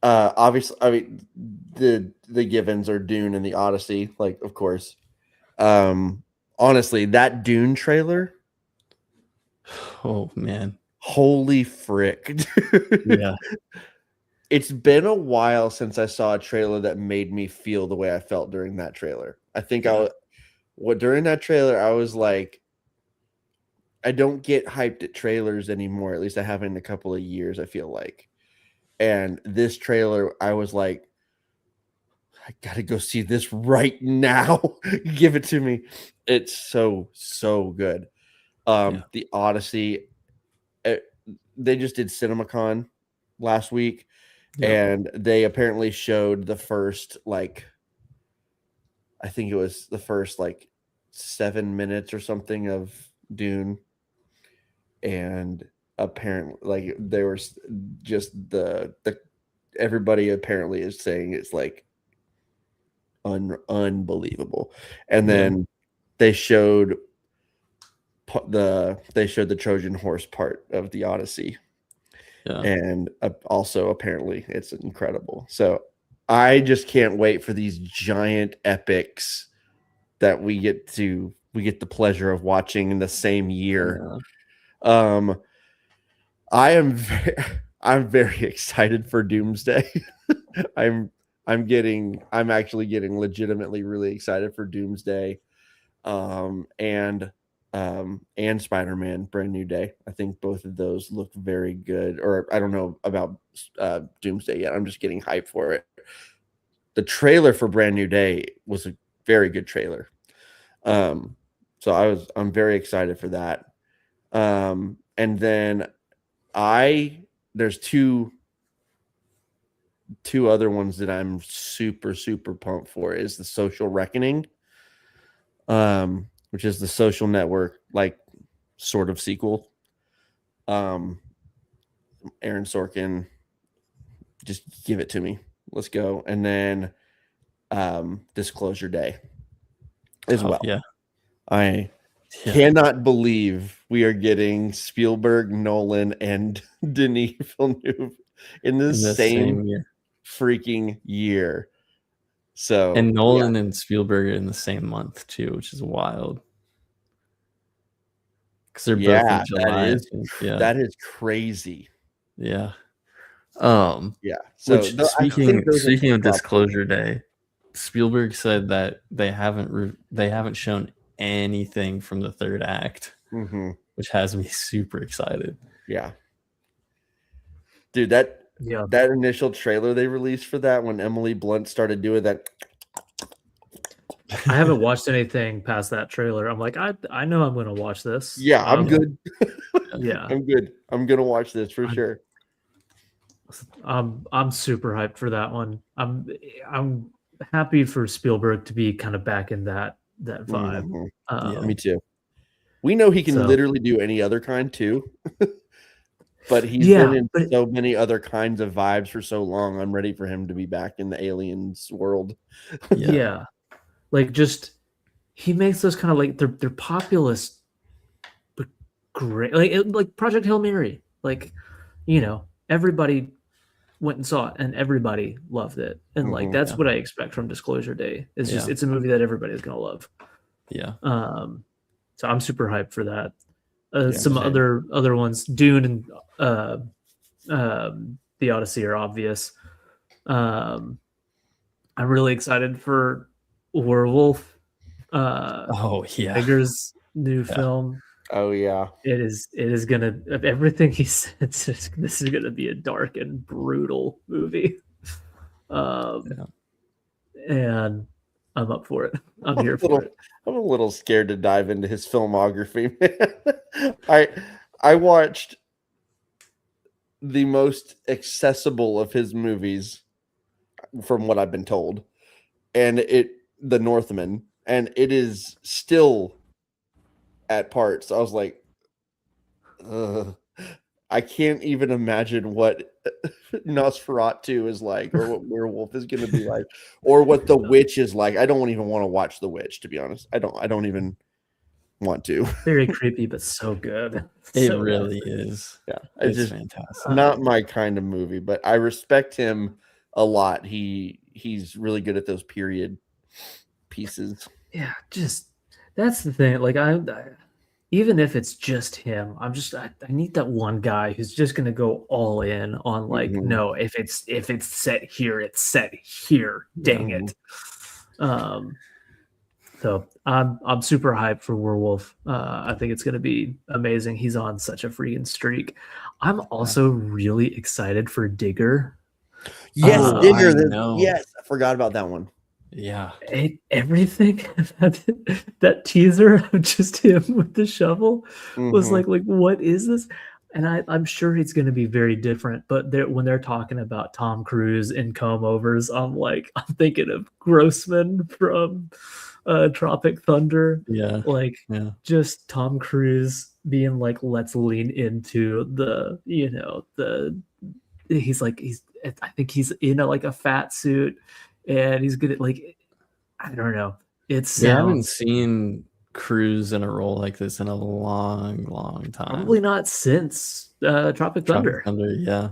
obviously, I mean, the givens are Dune and the Odyssey, like, of course. Honestly, that Dune trailer, Oh man. holy frick. dude. Yeah. It's been a while since I saw a trailer that made me feel the way I felt during that trailer. I think during that trailer, I was like, I don't get hyped at trailers anymore. At least I haven't in a couple of years, I feel like. And this trailer, I was like, I gotta go see this right now. Give it to me. It's so good. The Odyssey, they just did CinemaCon last week, and they apparently showed the first, like, I think it was the first like 7 minutes or something of Dune, and apparently, like, there was just the everybody apparently is saying it's like unbelievable. And then they showed the Trojan horse part of the Odyssey, and also apparently it's incredible. So I just can't wait for these giant epics that we get the pleasure of watching in the same year. I'm very excited for Doomsday. I'm actually getting legitimately really excited for Doomsday, and Spider-Man Brand New Day. I think both of those look very good. Or I don't know about Doomsday yet. I'm just getting hyped for it. The trailer for Brand New Day was a very good trailer. So I'm very excited for that. And then there's two other ones that I'm super pumped for. Is The Social Reckoning, which is the Social Network, like, sort of sequel. Aaron Sorkin, just give it to me. Let's go. And then Disclosure Day as well. Yeah. I cannot believe we are getting Spielberg, Nolan, and Denis Villeneuve in the same year. freaking year. So, and Nolan and Spielberg are in the same month too, which is wild. Because they're both in July. That is crazy. Yeah. So speaking of Disclosure Day, Spielberg said that they haven't shown anything from the third act, which has me super excited. Yeah. Dude, that initial trailer they released for that, when Emily Blunt started doing that. I haven't watched anything past that trailer. I'm like, I know I'm going to watch this. Yeah, I'm good. Yeah, I'm good. I'm going to watch this for sure. I'm super hyped for that one. I'm happy for Spielberg to be kind of back in that vibe. Me too. We know he can literally do any other kind too. But he's been in so many other kinds of vibes for so long. I'm ready for him to be back in the aliens world. Yeah. Like, just, he makes those kind of, like, they're populist, but great. Like Project Hail Mary. Like, everybody went and saw it and everybody loved it. And like, that's what I expect from Disclosure Day. It's just, it's a movie that everybody's going to love. Yeah. So I'm super hyped for that. Some other ones, Dune and The Odyssey, are obvious. I'm really excited for Werewolf. Eggers' new film. Oh yeah, it is gonna, everything he said, this is gonna be a dark and brutal movie. And I'm up for it. I'm here for it. I'm a little scared to dive into his filmography, man. I watched the most accessible of his movies, from what I've been told, and The Northman, and it is still at parts. I was like, I can't even imagine what Nosferatu is like, or what Werewolf is going to be like, or what The Witch is like. I don't even want to watch The Witch, to be honest. I don't even want to. Very creepy, but so good. It So really good. is. Yeah, It's just fantastic. not my kind of movie, but I respect him a lot. He's really good at those period pieces. Yeah, just that's the thing. Like I even if it's just him, I need that one guy who's just gonna go all in on like, Mhm. no, if it's set here, it's set here. Dang it. So I'm super hyped for Werewolf. I think it's gonna be amazing. He's on such a freaking streak. I'm also really excited for Digger. Yes, Oh, Digger. I know. Yes, I forgot about that one. Yeah. Everything that teaser of just him with the shovel was Mhm. like what is this? And I'm sure it's going to be very different. But when they're talking about Tom Cruise in comb overs, I'm thinking of Grossman from Tropic Thunder. Yeah. Like Yeah. just Tom Cruise being like, let's lean into the I think he's in a fat suit and he's good at like I don't know. It We haven't sounds seen Cruise in a role like this in a long, long time. probably not since Tropic Thunder. Tropic Thunder, yeah.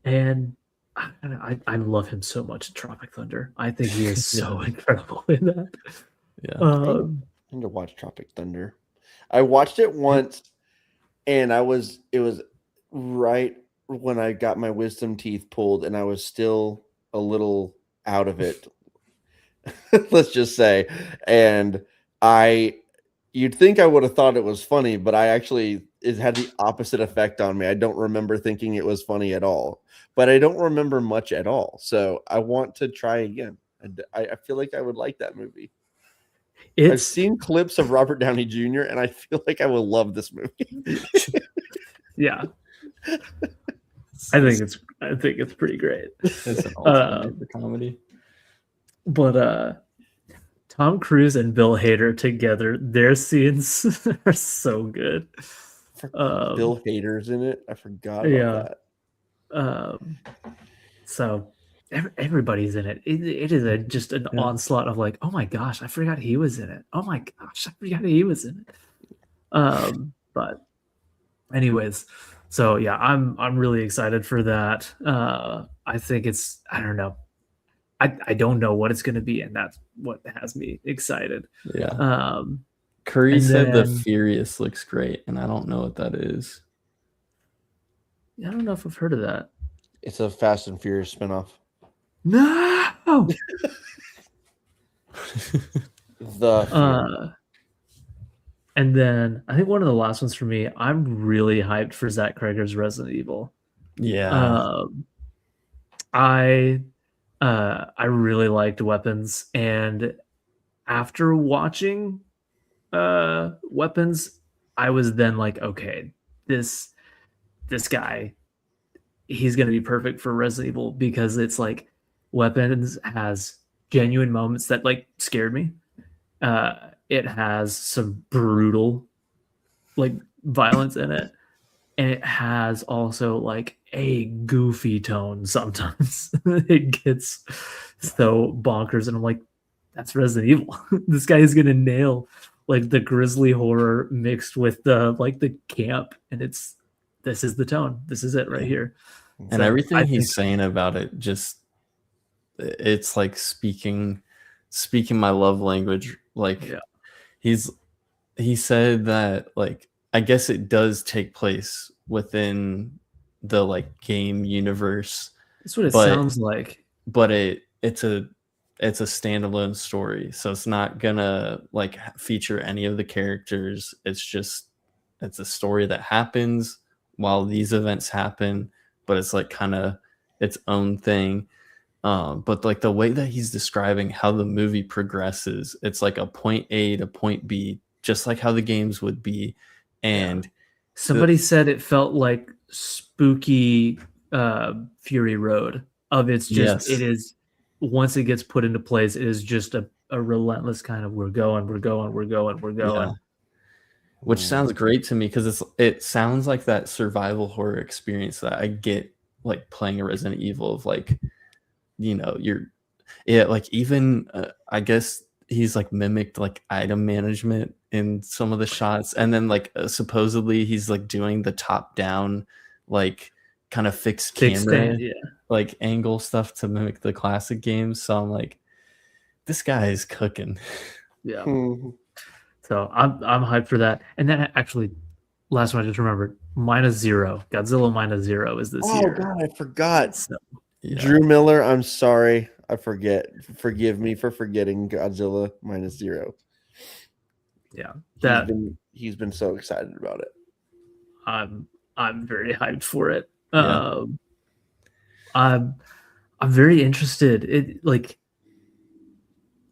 And I love him so much in Tropic Thunder. I think he is so incredible in that. Yeah. I need to watch Tropic Thunder. I watched it once, and it was right when I got my wisdom teeth pulled, and I was still a little out of it. Let's just say, and you'd think I would have thought it was funny, but it had the opposite effect on me. I don't remember thinking it was funny at all, but I don't remember much at all. So I want to try again. And I feel like I would like that movie. I've seen clips of Robert Downey Jr. and I feel like I will love this movie. Yeah. I think it's pretty great. It's an ultimate for comedy. But Tom Cruise and Bill Hader together, their scenes are so good. Bill Hader's in it. I forgot about that. So everybody's in it. It is just an onslaught of like, oh my gosh, I forgot he was in it. Oh my gosh, I forgot he was in it. But anyways, so yeah, I'm really excited for that. I think I don't know. I don't know what it's going to be, and that's what has me excited. Yeah. Curry said the Furious looks great, and I don't know what that is. I don't know if I've heard of that. It's a Fast and Furious spinoff. No. And then I think one of the last ones for me, I'm really hyped for Zach Cregger's Resident Evil. Yeah. I really liked Weapons, and after watching Weapons, I was then like, okay, this guy, he's gonna be perfect for Resident Evil because it's like Weapons has genuine moments that like scared me. It has some brutal like violence in it, and it has also like a goofy tone sometimes. It gets so bonkers, and I'm like, that's Resident Evil. This guy is gonna nail like the grisly horror mixed with the like the camp, and this is the tone. This is it right here. And everything he's saying about it, just it's like speaking my love language. Like he said that like I guess it does take place within the like game universe. That's what it sounds like. But it's a standalone story, so it's not gonna like feature any of the characters. It's a story that happens while these events happen, but it's like kind of its own thing. But like the way that he's describing how the movie progresses, it's like a point A to point B, just like how the games would be. And somebody said it felt like spooky Fury Road. It is once it gets put into place, it is just a relentless kind of we're going. Yeah. which sounds great to me because it sounds like that survival horror experience that I get like playing a Resident Evil of like, like even I guess he's like mimicked like item management in some of the shots, and then like supposedly he's like doing the top down like kind of fixed camera like angle stuff to mimic the classic games. So I'm like, this guy is cooking. Yeah. So I'm hyped for that. And then actually, last one I just remembered, -0. Godzilla -0 is this year. Oh God, I forgot. So, yeah. Drew Miller, I'm sorry. I forget. Forgive me for forgetting Godzilla -0. Yeah. He's been so excited about it. I'm very hyped for it. Yeah. I'm very interested. It like,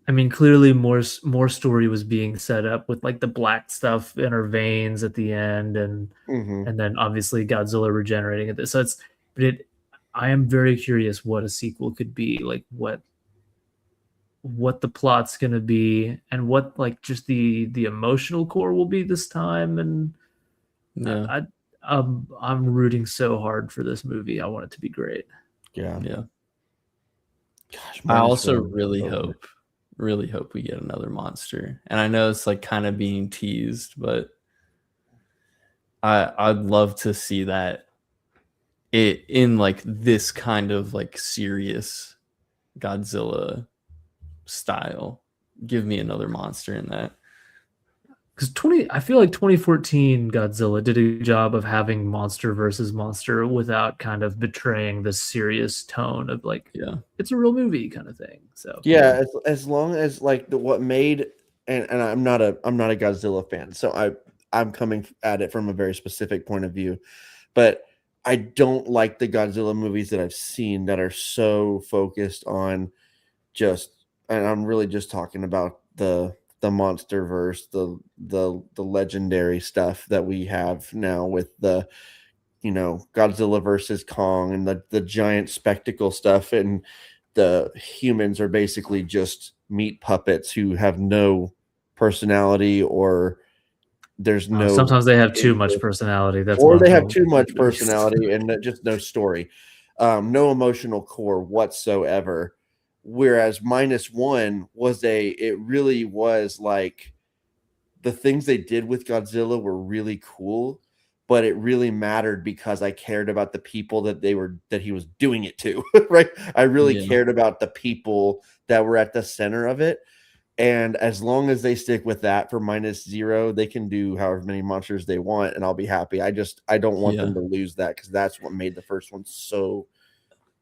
I mean, clearly more story was being set up with like the black stuff in her veins at the end, and then obviously Godzilla regenerating it. So I am very curious what a sequel could be, like what the plot's gonna be, and what like just the emotional core will be this time. And yeah, I'm rooting so hard for this movie. I want it to be great. Yeah. Gosh, I also really hope we get another monster. And I know it's like kind of being teased, but I'd love to see that it in like this kind of like serious Godzilla style. Give me another monster in that. Because I feel like 2014 Godzilla did a good job of having monster versus monster without kind of betraying the serious tone of like, it's a real movie kind of thing. So as long as like what made and I'm not a Godzilla fan, so I'm coming at it from a very specific point of view, but I don't like the Godzilla movies that I've seen that are so focused on and I'm really just talking about the monster verse, the legendary stuff that we have now with the Godzilla versus Kong and the giant spectacle stuff, and the humans are basically just meat puppets who have no personality, or there's no sometimes they have too much personality. They have too much personality and just no story, no emotional core whatsoever. Whereas -1 it really was like the things they did with Godzilla were really cool, but it really mattered because I cared about the people that he was doing it to, right? I really cared about the people that were at the center of it. And as long as they stick with that for -0, they can do however many monsters they want, and I'll be happy. I don't want them to lose that, because that's what made the first one so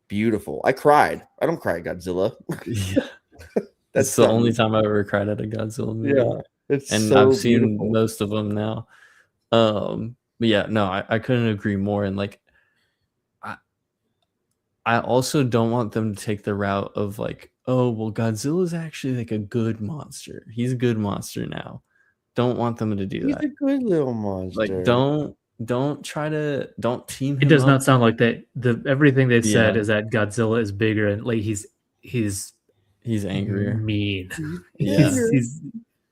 beautiful. I cried. I don't cry at Godzilla. Yeah. That's the only time I ever cried at a Godzilla movie. Yeah. I've seen most of them now. But yeah, no, I couldn't agree more. And like, I also don't want them to take the route of like, oh, well, Godzilla's actually like a good monster. He's a good monster now. Don't want them to do that. He's a good little monster. Like, don't team him. It does not sound like that. Everything they've said is that Godzilla is bigger and like he's angrier, mean.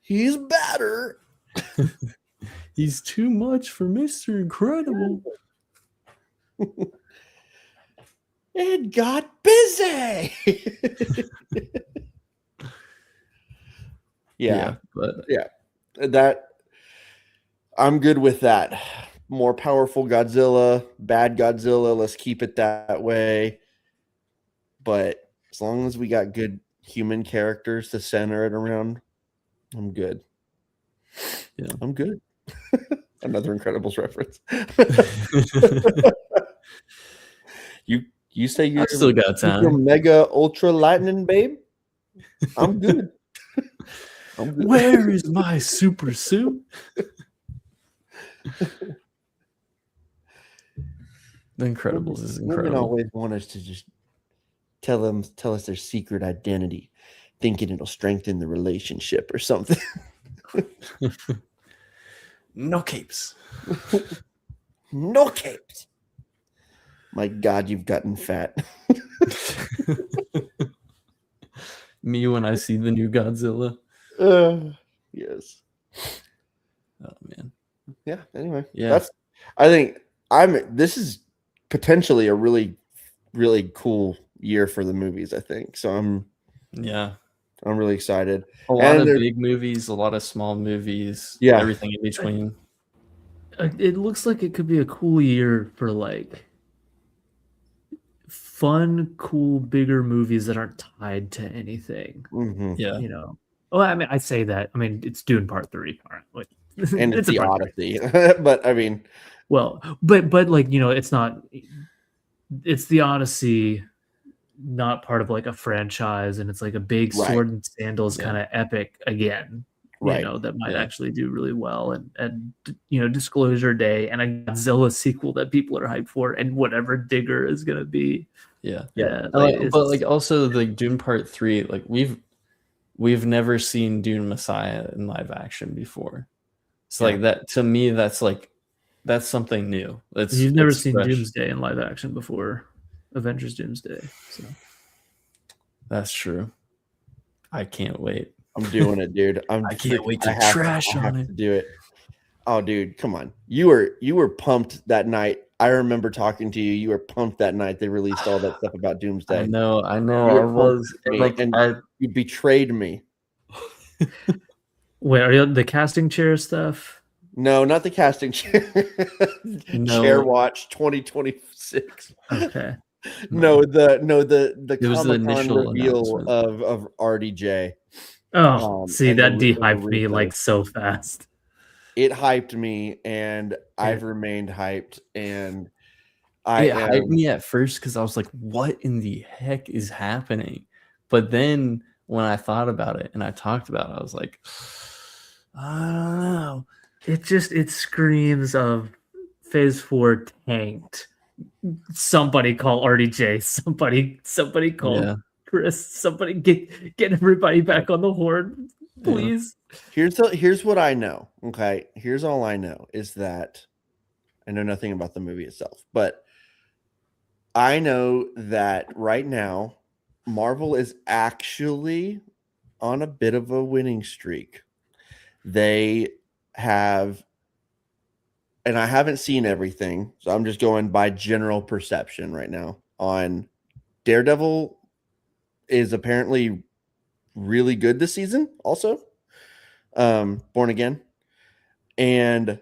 He's better. He's too much for Mr. Incredible. It got busy. That I'm good with that. More powerful Godzilla, bad Godzilla, let's keep it that way. But as long as we got good human characters to center it around, I'm good. Yeah, I'm good. Another Incredibles reference. You say I still got time. You're mega ultra lightning, babe. I'm good. Where is my super suit? The Incredibles is incredible. Women always want us to just tell us their secret identity, thinking it'll strengthen the relationship or something. No capes. No capes. My God, you've gotten fat. Me when I see the new Godzilla. Yes. Oh man. Yeah. Anyway, Yeah. I think this is potentially a really, really cool year for the movies. I think so. I'm really excited. A lot And of there's big movies, a lot of small movies, Yeah. everything in between. It looks like it could be a cool year for like fun, cool, bigger movies that aren't tied to anything. Mhm. Yeah. You know. Well, I mean, I say that. I mean, it's Dune Part 3. All right. Like, And it's the Part 3. Odyssey. But I mean, Well, but like, you know, it's not. It's the Odyssey, not part of like a franchise, and it's like a big Right. sword and sandals Yeah. kind of epic again. Right. You know, that might Yeah. actually do really well, and you know, Disclosure Day and a Godzilla sequel that people are hyped for, and whatever Digger is gonna be. Yeah. Yeah, But like also the Dune Part 3, like we've never seen Dune Messiah in live action before. So like that, to me, that's something new. you've never it's seen fresh. Doomsday in live action before, Avengers Doomsday. So That's true. I can't wait. I'm doing it, dude. I can't wait to I have trash I have on it. to do it. Oh, dude, come on. You were pumped that night. I remember talking to you. You were pumped that night. They released all that stuff about Doomsday. I know. You I were was pumped, like, and you betrayed me. wait, are you the casting chair stuff? No, not the casting chair. No. Chair Watch 2026. Okay. No, the It was the Comic-Con initial reveal announcement. of RDJ. Oh, see, and that the dehyped me Russo. like so fast. It hyped me, and I've remained hyped. And I It hyped me at first because I was like, "What in the heck is happening?" But then when I thought about it and I talked about it, I was like, "I don't know." It screams of Phase 4 tanked. Somebody call RDJ. Somebody call Yeah. Chris. Somebody get everybody back on the horn, please. Here's what I know. Okay, here's all I know is that I know nothing about the movie itself, but I know that right now Marvel is actually on a bit of a winning streak. They have, and I haven't seen everything, so I'm just going by general perception right now on Daredevil is apparently really good this season also. Born Again, and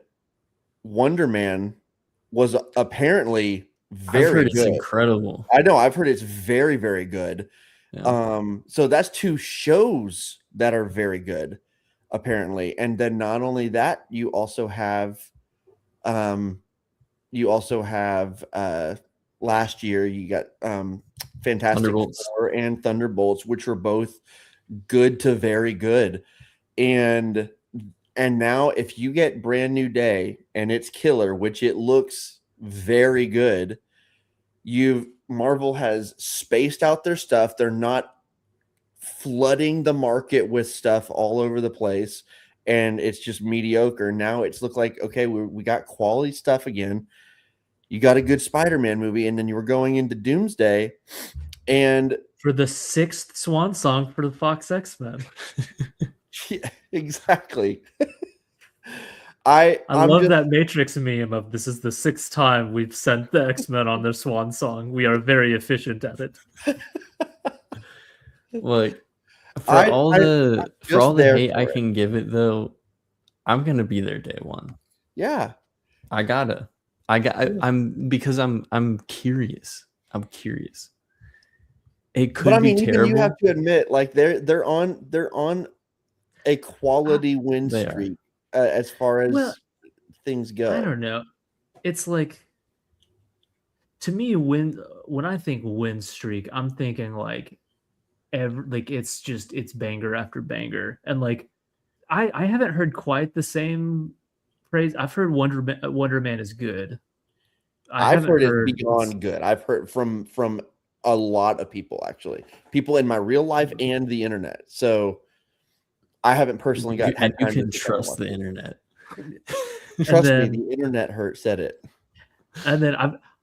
Wonder Man was apparently very I've heard good. it's incredible. I know, I've heard it's very, very good. Yeah. So that's two shows that are very good, apparently. And then not only that, you also have last year you got Fantastic Thunderbolts. Four and Thunderbolts, which were both good to very good. And now if you get Brand New Day and it's killer, which it looks very good, Marvel has spaced out their stuff. They're not flooding the market with stuff all over the place, and it's just mediocre. Now it's looked like, okay, we got quality stuff again. You got a good Spider-Man movie, and then you were going into Doomsday, and For the 6th swan song for the Fox X-Men. yeah, exactly. I love that Matrix meme of this is the 6th time we've sent the X-Men on their swan song. We are very efficient at it. Like for all the hate I can give it though, I'm gonna be there day one. Yeah, I'm curious. I'm curious. It could but I be mean, terrible. even you have to admit, like they're on a quality win streak as far as things go. I don't know. It's like, to me, when I think win streak, I'm thinking like it's banger after banger, and like I haven't heard quite the same praise. I've heard Wonder Man is good. I've heard it's beyond good. I've heard from a lot of people, actually, people in my real life and the internet. So I haven't personally got. And you can trust the internet. Trust me, the internet said it. And then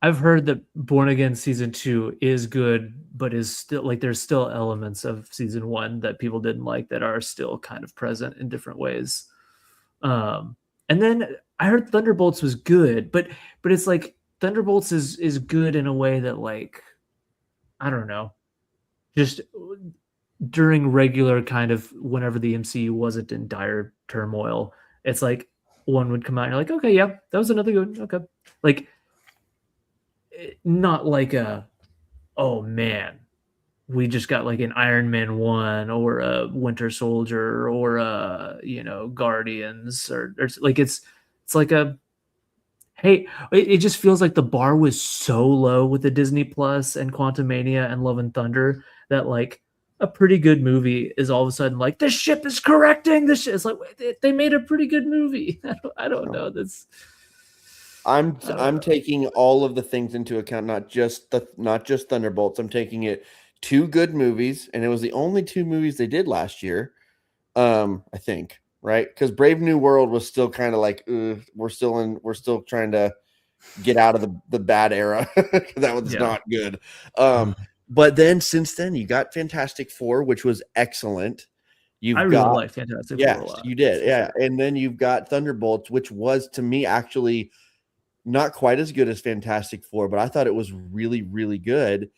I've heard that Born Again season 2 is good, but is still like there's still elements of season 1 that people didn't like that are still kind of present in different ways. And then I heard Thunderbolts was good, but it's like Thunderbolts is good in a way that, like, I don't know, just during regular kind of whenever the MCU wasn't in dire turmoil, it's like one would come out and you're like, okay, yeah, that was another good, okay, like not like a, oh man, we just got like an Iron Man 1 or a Winter Soldier or a, Guardians, or like it's like a, hey, it just feels like the bar was so low with the Disney Plus and Quantumania and Love and Thunder that, like, a pretty good movie is all of a sudden like, the ship is correcting this shit. It's like, they made a pretty good movie. I don't know. That's I'm taking all of the things into account, not just Thunderbolts. I'm taking it 2 good movies, and it was the only 2 movies they did last year. I think, right? Because Brave New World was still kind of like, we're still trying to get out of the bad era. That was not good. But then since then, you got Fantastic Four, which was excellent. I really like Fantastic Four a lot. You did, yeah. Sure. And then you've got Thunderbolts, which was, to me, actually not quite as good as Fantastic Four, but I thought it was really, really good.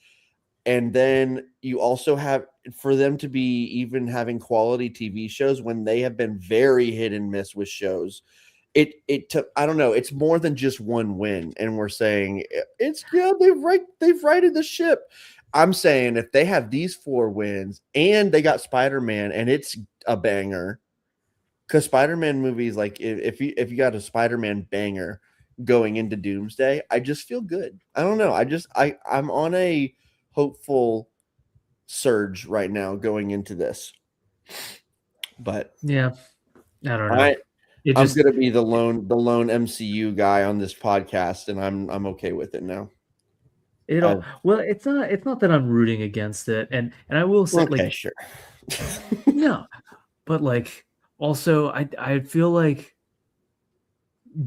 And then you also have, for them to be even having quality TV shows when they have been very hit and miss with shows, it took, I don't know, it's more than just one win. And we're saying it's, they've righted the ship. I'm saying if they have these 4 wins and they got Spider-Man and it's a banger, because Spider-Man movies, like if you got a Spider-Man banger going into Doomsday, I just feel good. I don't know. I'm on a hopeful surge right now going into this. But yeah, I don't know. I'm gonna be the lone MCU guy on this podcast, and I'm okay with it now. Well, it's not that I'm rooting against it, and I will say, okay, like, sure. No, but like, also I feel like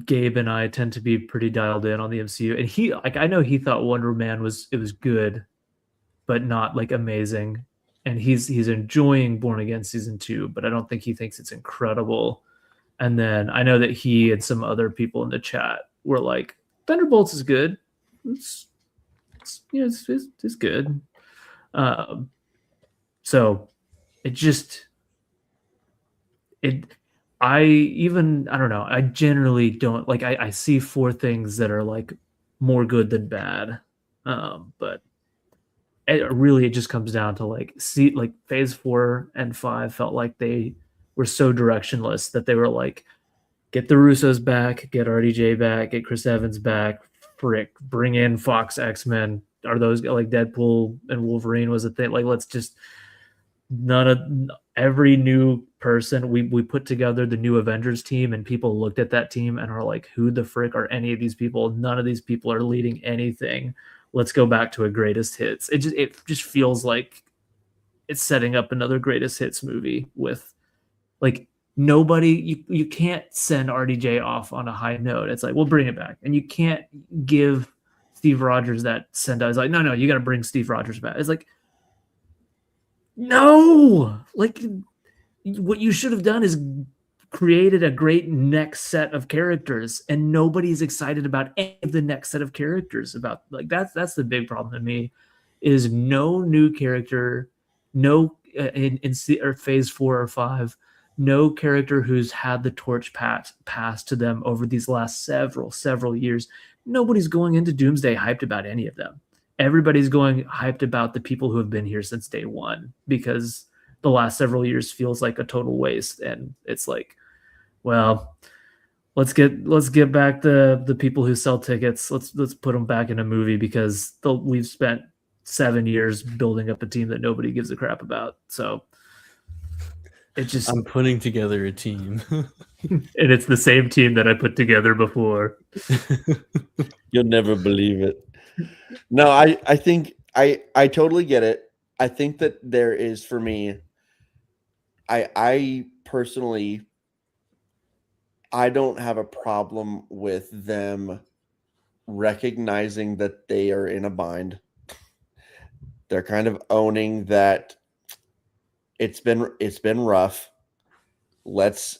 Gabe and I tend to be pretty dialed in on the MCU, and he, like, I know he thought Wonder Man was good, but not like amazing, and he's enjoying Born Again season 2, but I don't think he thinks it's incredible. And then I know that he and some other people in the chat were like, Thunderbolts is good. It's good. So it just, I don't know. I generally don't like, I see 4 things that are like more good than bad. But it just comes down to like, phase 4 and 5 felt like they were so directionless that they were like, get the Russos back, get RDJ back, get Chris Evans back, bring in Fox X-Men. Are those like Deadpool and Wolverine was a thing? Like, let's just, every new person, we put together the new Avengers team, and people looked at that team and are like, who the frick are any of these people? None of these people are leading anything. Let's go back to a greatest hits. It just feels like it's setting up another greatest hits movie with, like, nobody, you can't send RDJ off on a high note. It's like, we'll bring it back. And you can't give Steve Rogers that send out. It's like, no, you got to bring Steve Rogers back. It's like, no, like, what you should have done is created a great next set of characters, and nobody's excited about any of the next set of characters. About, like, that's the big problem to me, is no new character, no in phase 4 or 5, no character who's had the torch passed to them over these last several years. Nobody's going into Doomsday hyped about any of them. Everybody's going hyped about the people who have been here since day one, because the last several years feels like a total waste. And it's like, well, let's get back the people who sell tickets. Let's put them back in a movie, because we've spent 7 years building up a team that nobody gives a crap about. So it just, I'm putting together a team. and it's the same team that I put together before. You'll never believe it. No, I think I totally get it. I think that there is, for me, I personally, I don't have a problem with them recognizing that they are in a bind. They're kind of owning that it's been rough. Let's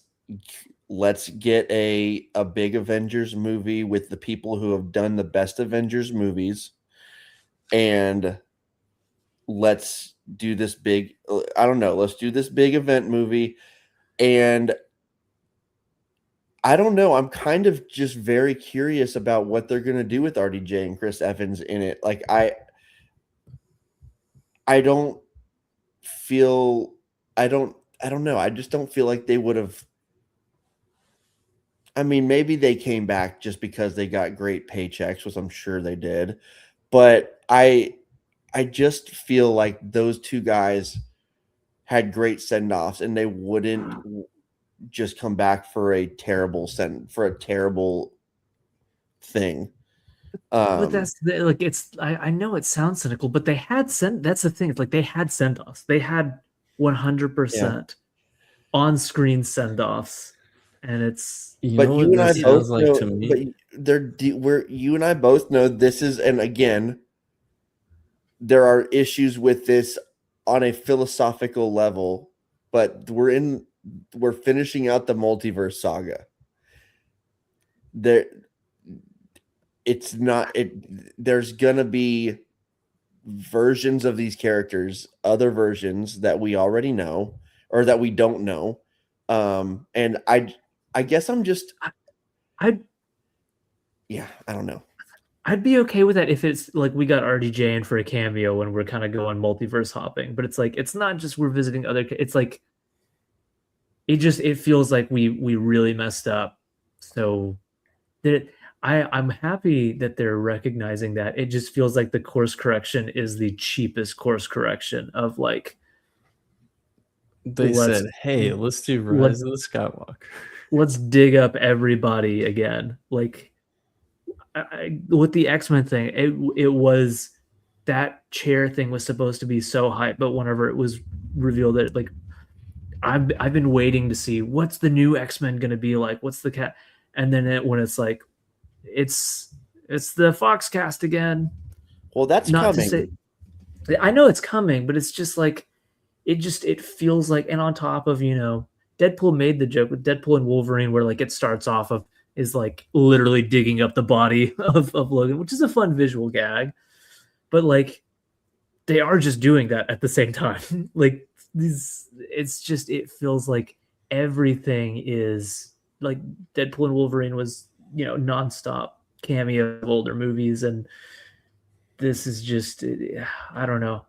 let's get a big Avengers movie with the people who have done the best Avengers movies, and let's do this big, I don't know, let's do this big event movie. And I don't know, I'm kind of just very curious about what they're going to do with RDJ and Chris Evans in it. Like I don't feel I don't know. I just don't feel like they would have. I mean, maybe they came back just because they got great paychecks, which I'm sure they did. But I just feel like those two guys had great send-offs, and they wouldn't just come back for a terrible thing. But that's like it's. I know it sounds cynical, but they had sent. That's the thing. It's like they had send offs. They had 100% on-screen send offs, and it's. But you and I both like know. to me? But you and I both know this is, and again, there are issues with this on a philosophical level. But we're finishing out the multiverse saga. There's gonna be versions of these characters, other versions that we already know or that we don't know. And I guess I'm just I don't know. I'd be okay with that if it's like we got RDJ in for a cameo and we're kind of going multiverse hopping, but it's like it's not just we're visiting other. It's like it feels like we really messed up. So that I'm happy that they're recognizing that. It just feels like the course correction is the cheapest course correction of like they said, "Hey, let's do Rise of the Skywalker. Let's dig up everybody again." Like with the X-Men thing, it was that chair thing was supposed to be so hype, but whenever it was revealed that like I've been waiting to see what's the new X-Men going to be like, what's the cat, and then when it's like it's the Fox cast again. Well, that's not coming. To say, I know it's coming, but it's just like it feels like, and on top of Deadpool made the joke with Deadpool and Wolverine where like it starts off of is like literally digging up the body of Logan, which is a fun visual gag, but like they are just doing that at the same time. Like it feels like everything is like Deadpool and Wolverine was nonstop cameo of older movies, and this is just I don't know.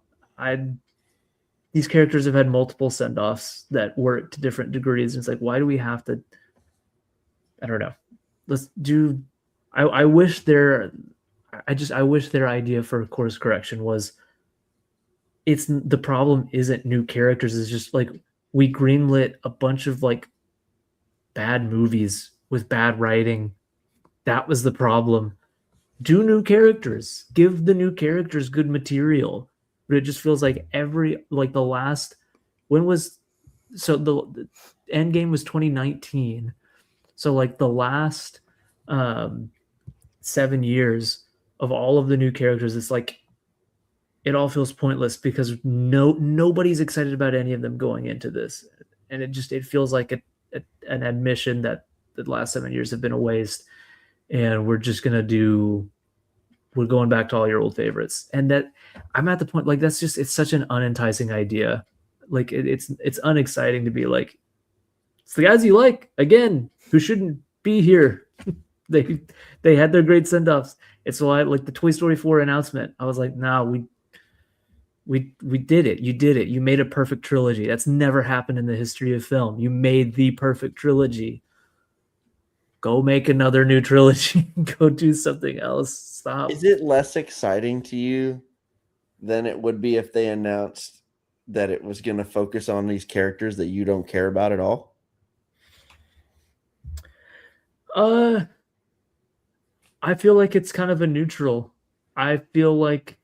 These characters have had multiple send-offs that work to different degrees. And it's like, why do we have to? I don't know. Let's do. I wish their idea for course correction was. It's the problem isn't new characters. It's just like we greenlit a bunch of like bad movies with bad writing. That was the problem. Do new characters. Give the new characters good material. But it just feels like the last the end game was 2019. So like the last 7 years of all of the new characters, it's like it all feels pointless because nobody's excited about any of them going into this. And it feels like an admission that the last 7 years have been a waste. And we're going back to all your old favorites. And that I'm at the point, like, it's such an unenticing idea. Like it's unexciting to be like, it's the guys you like again, who shouldn't be here. They had their great send-offs. It's why like the Toy Story 4 announcement, I was like, nah, we did it. You did it. You made a perfect trilogy. That's never happened in the history of film. You made the perfect trilogy. Go make another new trilogy. Go do something else. Stop. Is it less exciting to you than it would be if they announced that it was going to focus on these characters that you don't care about at all? I feel like it's kind of a neutral. I feel like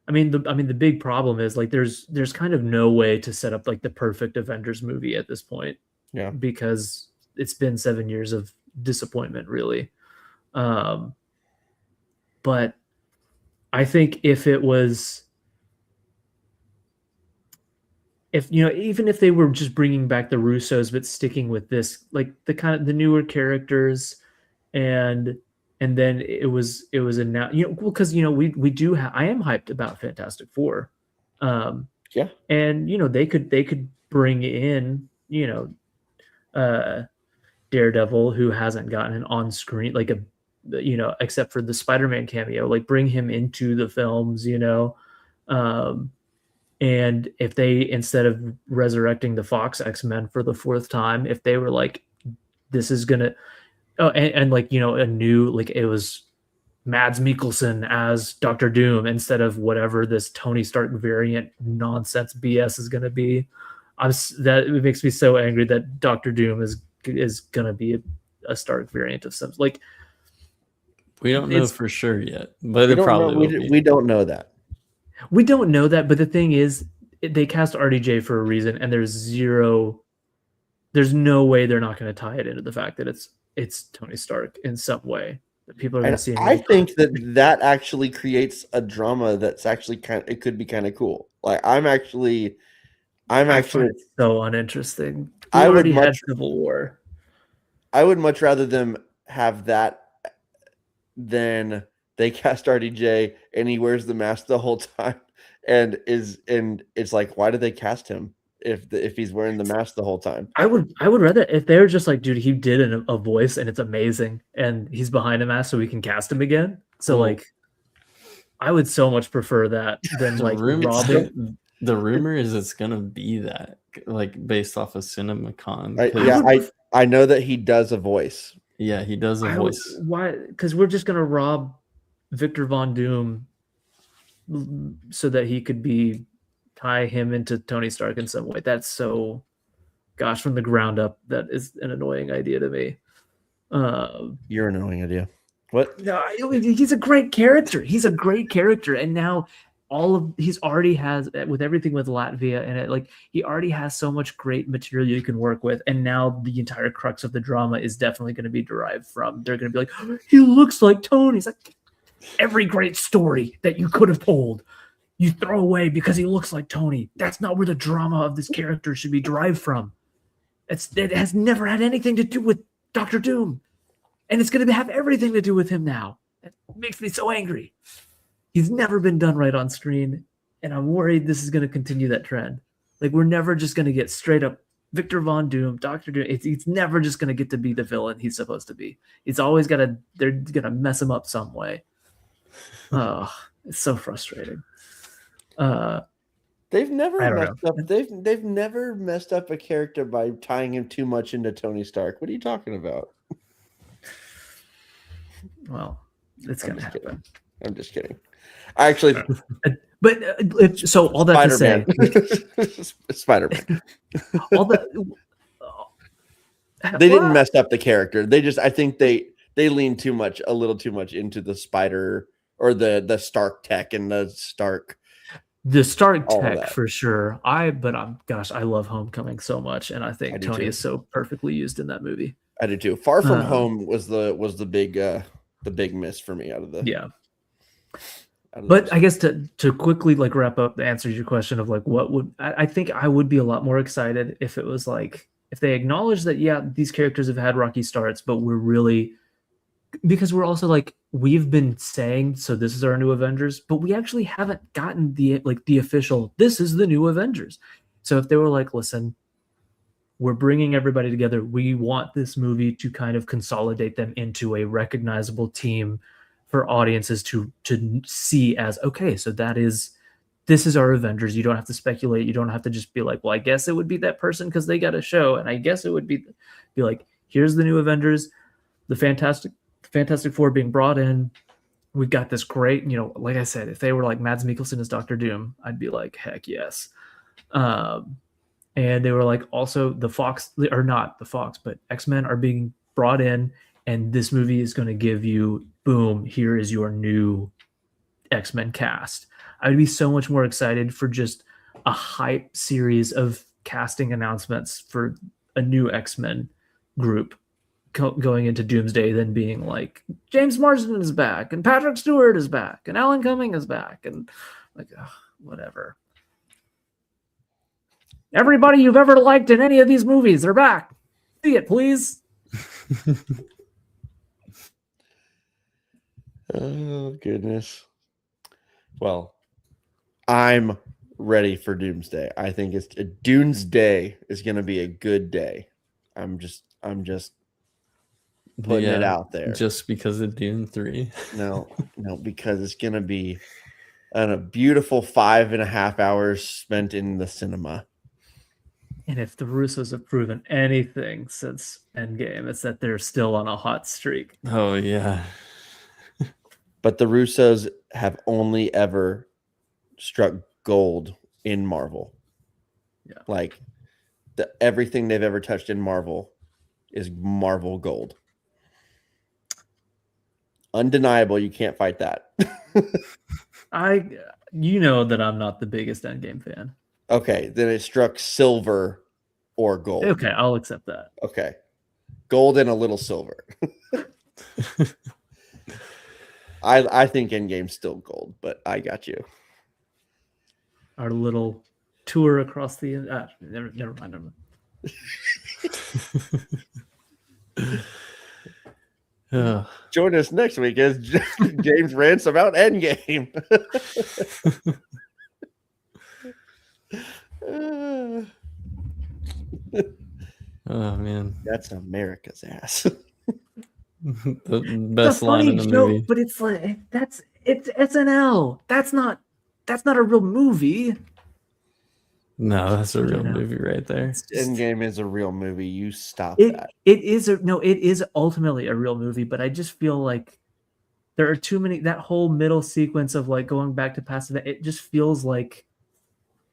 the big problem is like there's kind of no way to set up like the perfect Avengers movie at this point. Yeah. Because it's been 7 years of disappointment, really. But I think if it was if even if they were just bringing back the Russos but sticking with this, like the kind of the newer characters, and then it was announced, because we do have, I am hyped about Fantastic Four. Yeah. And they could bring in Daredevil, who hasn't gotten an on-screen, like except for the Spider-Man cameo, like bring him into the films, and if they, instead of resurrecting the Fox X-Men for the fourth time, if they were like, this is gonna, and like a new, like it was Mads Mikkelsen as Doctor Doom instead of whatever this Tony Stark variant nonsense BS is going to be. That it makes me so angry that Doctor Doom is going to be a Stark variant of some, like. We don't know for sure yet, but We it don't probably know, will be. we don't know that. We don't know that, but the thing is, they cast RDJ for a reason, and there's no way they're not going to tie it into the fact that it's Tony Stark in some way. That people are going to see him. I think that actually creates a drama that's actually it could be kind of cool. Like I find it so uninteresting. I already had Civil War. I would much rather them have that than they cast RDJ and he wears the mask the whole time and it's like, why did they cast him if he's wearing the mask the whole time? I would rather if they're just like, dude, he did a voice and it's amazing and he's behind a mask so we can cast him again. So like, I would so much prefer that than like Robin. The rumor is it's gonna be that, like, based off of CinemaCon. I know that he does a voice. Yeah, he does a voice. Why? Because we're just gonna rob Victor Von Doom so that he could tie him into Tony Stark in some way. That's so, gosh, from the ground up, that is an annoying idea to me. You're an annoying idea. What? No, he's a great character. He's a great character, and now he's already has, with everything with Latvia and it, like he already has so much great material you can work with, and now the entire crux of the drama is definitely going to be derived from. They're going to be like, oh, he looks like Tony. It's like every great story that you could have told, you throw away because he looks like Tony. That's not where the drama of this character should be derived from. It has never had anything to do with Doctor Doom, and it's going to have everything to do with him now. It makes me so angry. He's never been done right on screen, and I'm worried this is going to continue that trend. Like, we're never just going to get straight up Victor Von Doom, Doctor Doom. It's never just going to get to be the villain he's supposed to be. It's always they're going to mess him up some way. Oh, it's so frustrating. They've never messed up. They've never messed up a character by tying him too much into Tony Stark. What are you talking about? Well, it's going to happen. I'm just kidding. I actually, but so all that to say, Spider-Man. All that they didn't mess up the character. I think they leaned a little too much into the Spider or the Stark tech and the Stark tech for sure. I love Homecoming so much, and I think Tony is so perfectly used in that movie. I do too. Far From Home was the big miss for me out of the But I guess to quickly like wrap up the answer to your question of like what would I think I would be a lot more excited if it was like if they acknowledge that these characters have had rocky starts, but we're really, because we're also like, we've been saying, so this is our new Avengers, but we actually haven't gotten the official, this is the new Avengers. So if they were like, listen, we're bringing everybody together, we want this movie to kind of consolidate them into a recognizable team for audiences to see as, okay, so this is our Avengers. You don't have to speculate. You don't have to just be like, well, I guess it would be that person because they got a show, and I guess it would be like, here's the new Avengers, the Fantastic Four being brought in. We got this great, like I said, if they were like Mads Mikkelsen as Doctor Doom, I'd be like, heck yes. And they were like, also the Fox, or not the Fox, but X-Men are being brought in, and this movie is going to give you, boom, here is your new X-Men cast. I would be so much more excited for just a hype series of casting announcements for a new X-Men group going into Doomsday than being like, James Marsden is back, and Patrick Stewart is back, and Alan Cumming is back, and like, whatever. Everybody you've ever liked in any of these movies, they're back. See it, please. Oh goodness. Well, I'm ready for Doomsday. I think it's Doomsday is going to be a good day. I'm just putting it out there. Just because of Dune 3. No, because it's going to be a beautiful 5.5 hours spent in the cinema. And if the Russos have proven anything since Endgame, it's that they're still on a hot streak. Oh yeah. But the Russos have only ever struck gold in Marvel. Yeah. Like everything they've ever touched in Marvel is Marvel gold. Undeniable. You can't fight that. You know that I'm not the biggest Endgame fan. Okay. Then it struck silver or gold. Okay, I'll accept that. Okay. Gold and a little silver. I think Endgame's still gold, but I got you. Our little tour across the never mind. Join us next week as James rants about Endgame. Oh man, that's America's ass. The best line in the movie. But it's like it's SNL. That's not a real movie. No, that's a real movie right there. Endgame is a real movie. You stop that. It is ultimately a real movie, but I just feel like there are too many. That whole middle sequence of like going back to past event, it just feels like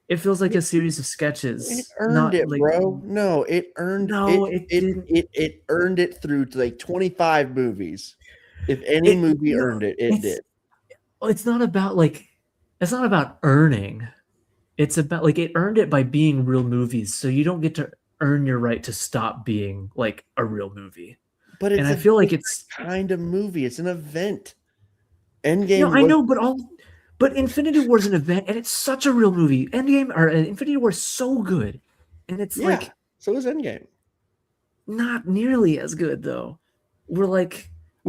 a series of sketches. It earned it, bro. No, it earned. No, it didn't. It earned it through to like 25 movies. If any movie earned it, it did. It's not about earning. It's about like it earned it by being real movies. So you don't get to earn your right to stop being like a real movie. But I feel like it's kind of movie. It's an event. Endgame. No, I know, but Infinity War is an event, and it's such a real movie. Infinity War is so good, and it's like so is Endgame. Not nearly as good though. I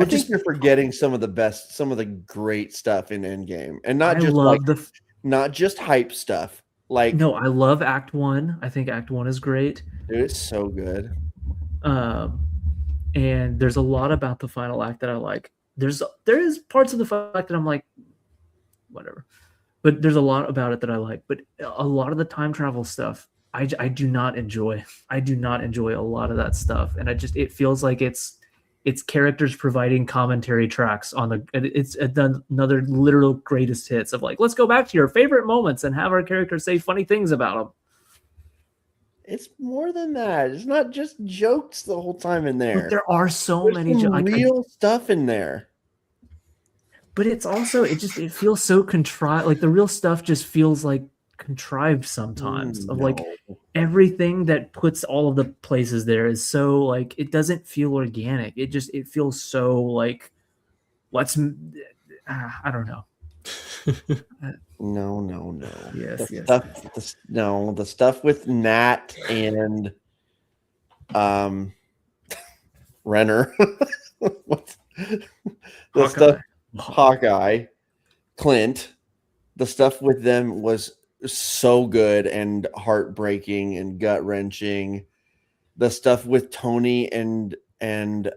think you're forgetting some of the great stuff in Endgame, and not just hype stuff. Like, no, I love Act 1. I think Act 1 is great. Dude, it's so good. And there's a lot about the final act that I like. There is parts of the final act that I'm like, whatever. But there's a lot about it that I like. But a lot of the time travel stuff, I do not enjoy. I do not enjoy a lot of that stuff. And it feels like it's characters providing commentary tracks it's another literal greatest hits of like, let's go back to your favorite moments and have our characters say funny things about them. It's more than that. It's not just jokes the whole time in there. But there are there's many real stuff in there. But it's also it feels so contrived. Like the real stuff just feels like contrived sometimes. Like everything that puts all of the places there is so like it doesn't feel organic. It feels so like I don't know. No. Yes. The stuff with Nat and Renner. Hawkeye, Clint. The stuff with them was so good and heartbreaking and gut wrenching. The stuff with Tony and Howard,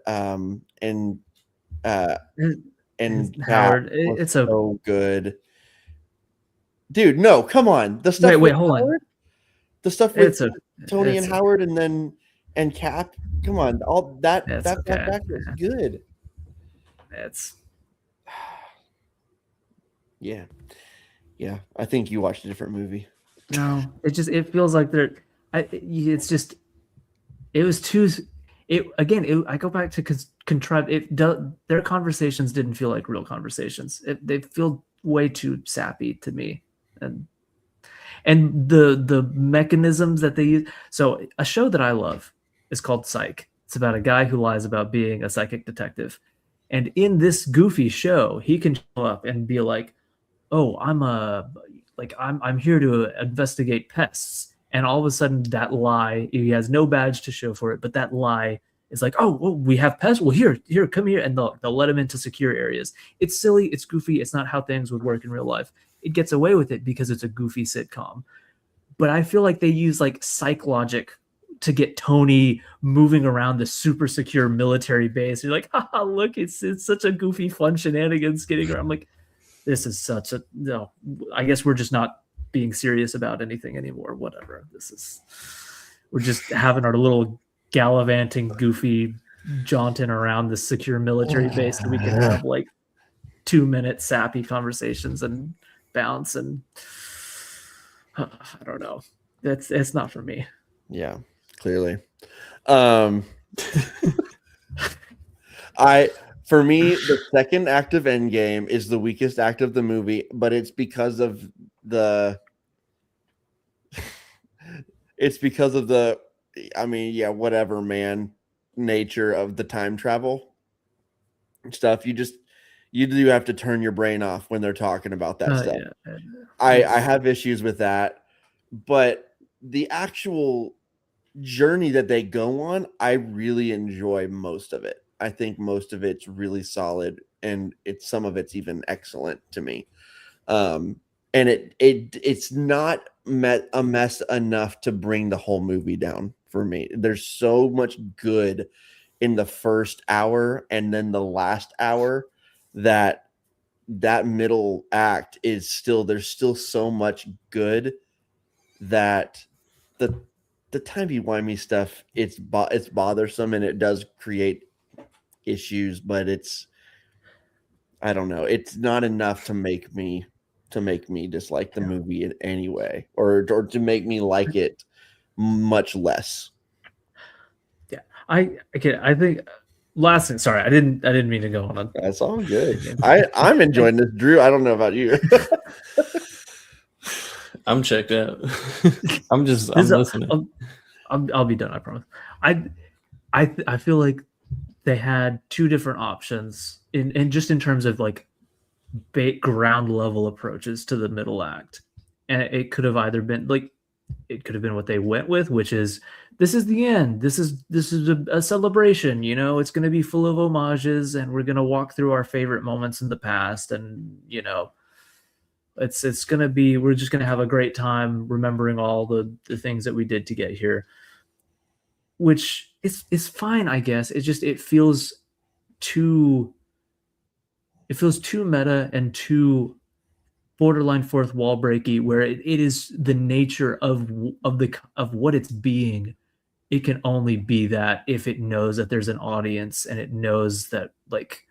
it's so good. Dude, no, come on. The stuff wait, hold on. The stuff with Tony and Howard and Cap. Come on, all that was good. Yeah. I think you watched a different movie. No, it feels like I go back to contrived. Their conversations didn't feel like real conversations. They feel way too sappy to me, and the mechanisms that they use. So a show that I love is called Psych. It's about a guy who lies about being a psychic detective, and in this goofy show, he can show up and be like, "Oh, I'm here to investigate pests." And all of a sudden that lie, he has no badge to show for it, but that lie is like, oh, well, we have pests. Well, here, come here. And they'll let him into secure areas. It's silly. It's goofy. It's not how things would work in real life. It gets away with it because it's a goofy sitcom. But I feel like they use like psych logic to get Tony moving around the super secure military base. You're like, look, it's such a goofy, fun shenanigans getting around. I'm like, this is such a, no, I guess we're just not being serious about anything anymore. Whatever. We're just having our little gallivanting, goofy jaunting around the secure military base so we can have like 2-minute sappy conversations and bounce. And I don't know. It's not for me. Yeah, clearly. For me, the second act of Endgame is the weakest act of the movie, but it's because of the I mean, yeah, whatever, man, nature of the time travel stuff. You do have to turn your brain off when they're talking about that stuff. Yeah. I have issues with that, but the actual journey that they go on, I really enjoy most of it. I think most of it's really solid, and some of it's even excellent to me. And it's not a mess enough to bring the whole movie down for me. There's so much good in the first hour and then the last hour that middle act is there's still so much good that the timey-wimey stuff, it's bothersome and it does create issues, but I don't know, it's not enough to make me dislike the movie in any way, or to make me like it much less. Yeah, I think last thing. Sorry, I didn't mean to go on. That's all good. I'm enjoying this, Drew. I don't know about you. I'm checked out. I'm listening. I'll be done. I promise. I feel like they had two different options in terms of like ground level approaches to the middle act, and it could have either been like, it could have been what they went with, which is, this is the end, this is a celebration, it's going to be full of homages, and we're going to walk through our favorite moments in the past, and it's going to be, we're just going to have a great time remembering all the things that we did to get here, which is fine, I guess. It feels too meta and too borderline fourth wall breaky, where it is the nature of what it's being. It can only be that if it knows that there's an audience, and it knows that like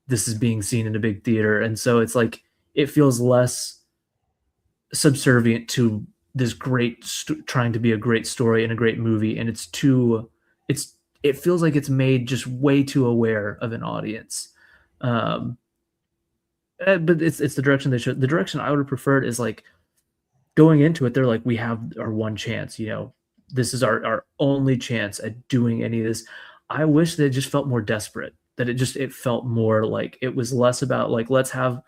this is being seen in a big theater. And so it's like, it feels less subservient to this great trying to be a great story and a great movie. And it feels like it's made just way too aware of an audience. But it's the direction they should. The direction I would have preferred is like, going into it, they're like, we have our one chance, this is our only chance at doing any of this. I wish that it just felt more desperate, that it felt more like it was less about like, let's have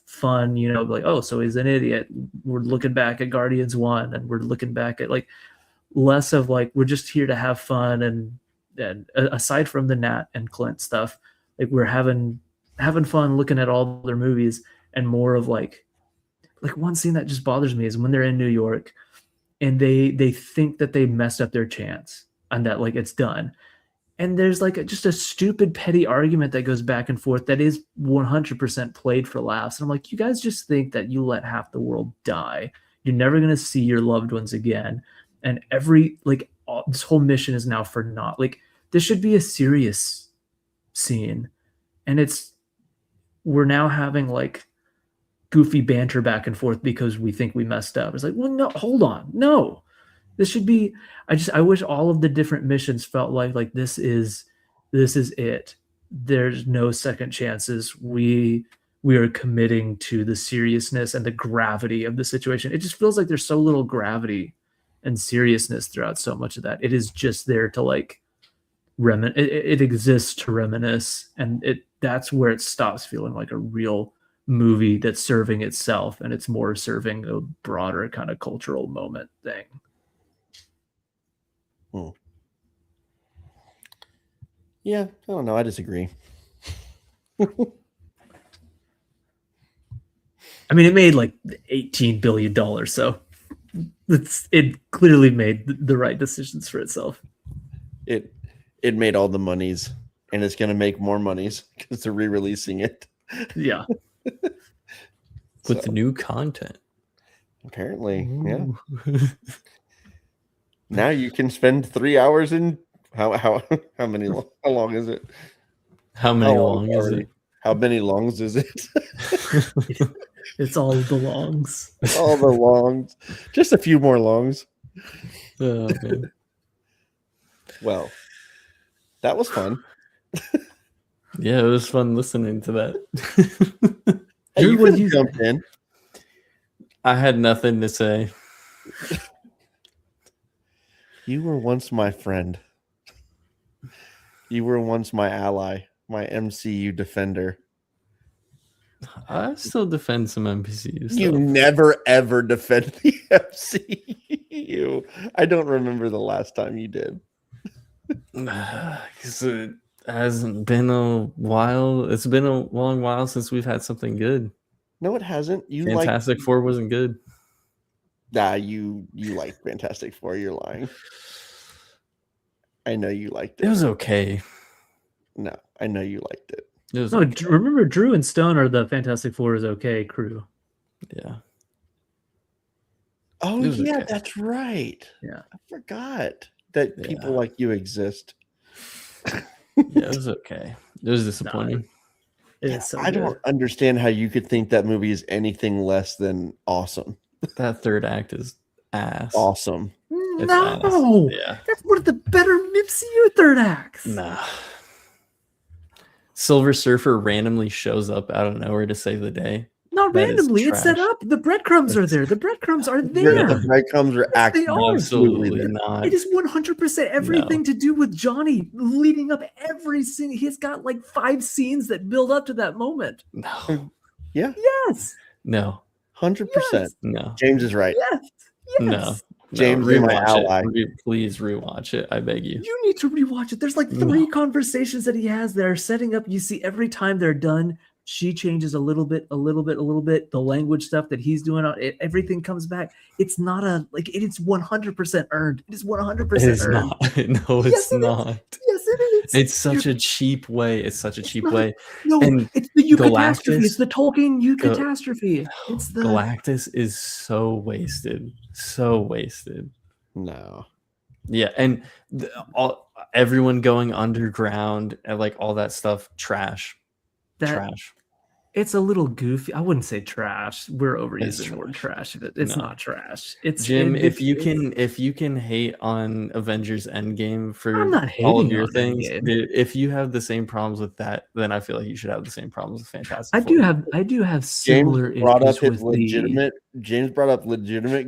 fun, like, oh, so he's an idiot, we're looking back at Guardians 1, and we're looking back at like, less of like, we're just here to have fun, and aside from the Nat and Clint stuff, like, we're having fun looking at all their movies. And more of like one scene that just bothers me is when they're in New York and they think that they messed up their chance and that like it's done. And there's like just a stupid petty argument that goes back and forth that is 100% played for laughs. And I'm like, you guys just think that you let half the world die, you're never going to see your loved ones again. And this whole mission is now for naught. Like, this should be a serious scene. And we're now having like goofy banter back and forth because we think we messed up. It's like, well, no, hold on. No, this should be, I wish all of the different missions felt like this is it. There's no second chances. We are committing to the seriousness and the gravity of the situation. It just feels like there's so little gravity and seriousness throughout so much of that. It is just there to like it exists to reminisce, and that's where it stops feeling like a real movie that's serving itself, and it's more serving a broader kind of cultural moment thing. Yeah, I don't know. I disagree. I mean, it made like $18 billion, so it clearly made the right decisions for itself. It made all the monies, and it's going to make more monies because they're re-releasing it. Yeah. With new content. Apparently, yeah. Ooh. Now you can spend 3 hours in how many how long is it? How many long is already? it? How many longs is it? It's all the longs. All the longs. Just a few more longs. Oh, man. Well, that was fun. Yeah, it was fun listening to that. Hey, you What could did you have jumped in. I had nothing to say. You were once my friend. You were once my ally, my MCU defender. I still defend some NPCs. You never ever defend the MCU. I don't remember the last time you did. Because it hasn't been a while. It's been a long while since we've had something good. No, it hasn't. You Fantastic Four wasn't good. you like Fantastic Four. You're lying. I know you liked it. It was okay. No, I know you liked it. It was No, okay. remember Drew and Stone are the Fantastic Four is okay crew. Yeah. Oh It was yeah, okay. that's right. Yeah. I forgot that Yeah. people like you exist. Yeah, it was okay. It was disappointing. It's so I good. don't understand how you could think that movie is anything less than awesome. That third act is ass. Awesome. It's No, ass. Yeah. that's one of the better MCU third acts. Nah. Silver Surfer randomly shows up out of nowhere to save the day. Not That is randomly, it's set trash. up. The breadcrumbs are there. The breadcrumbs are The there. breadcrumbs are Yes, they are. absolutely Absolutely there. not. It is 100% everything to do with Johnny leading up every scene. He's got like 5 scenes that build up to that moment. No. Yes. No. 100%. Yes. No. James is right. Yes. Yes. No. James, no, you're my rewatch ally. it. Please rewatch it. I beg you. You need to rewatch it. There's like 3 conversations that he has that are setting up. You see, every time they're done, she changes a little bit. The language stuff that he's doing, everything comes back. It's not it is 100% earned. It is 100% It is earned. not. No, it's Yes, it is. not. Yes, it is. It's such a cheap way. It's such a cheap not. way. No, and it's the eucatastrophe. It's Galactus- the Tolkien eucatastrophe. It's the Galactus is so wasted. So wasted. No. Yeah, and everyone going underground and like all that stuff, trash. Trash. It's a little goofy. I wouldn't say trash. We're It's overusing the word trash. trash. It's No. not trash. It's Jim, it- if you it's- can hate on Avengers Endgame for I'm not all of hating your on things, Endgame. dude, if you have the same problems with that, then I feel like you should have the same problems with Fantastic I Four. do have similar James brought up issues his with legitimate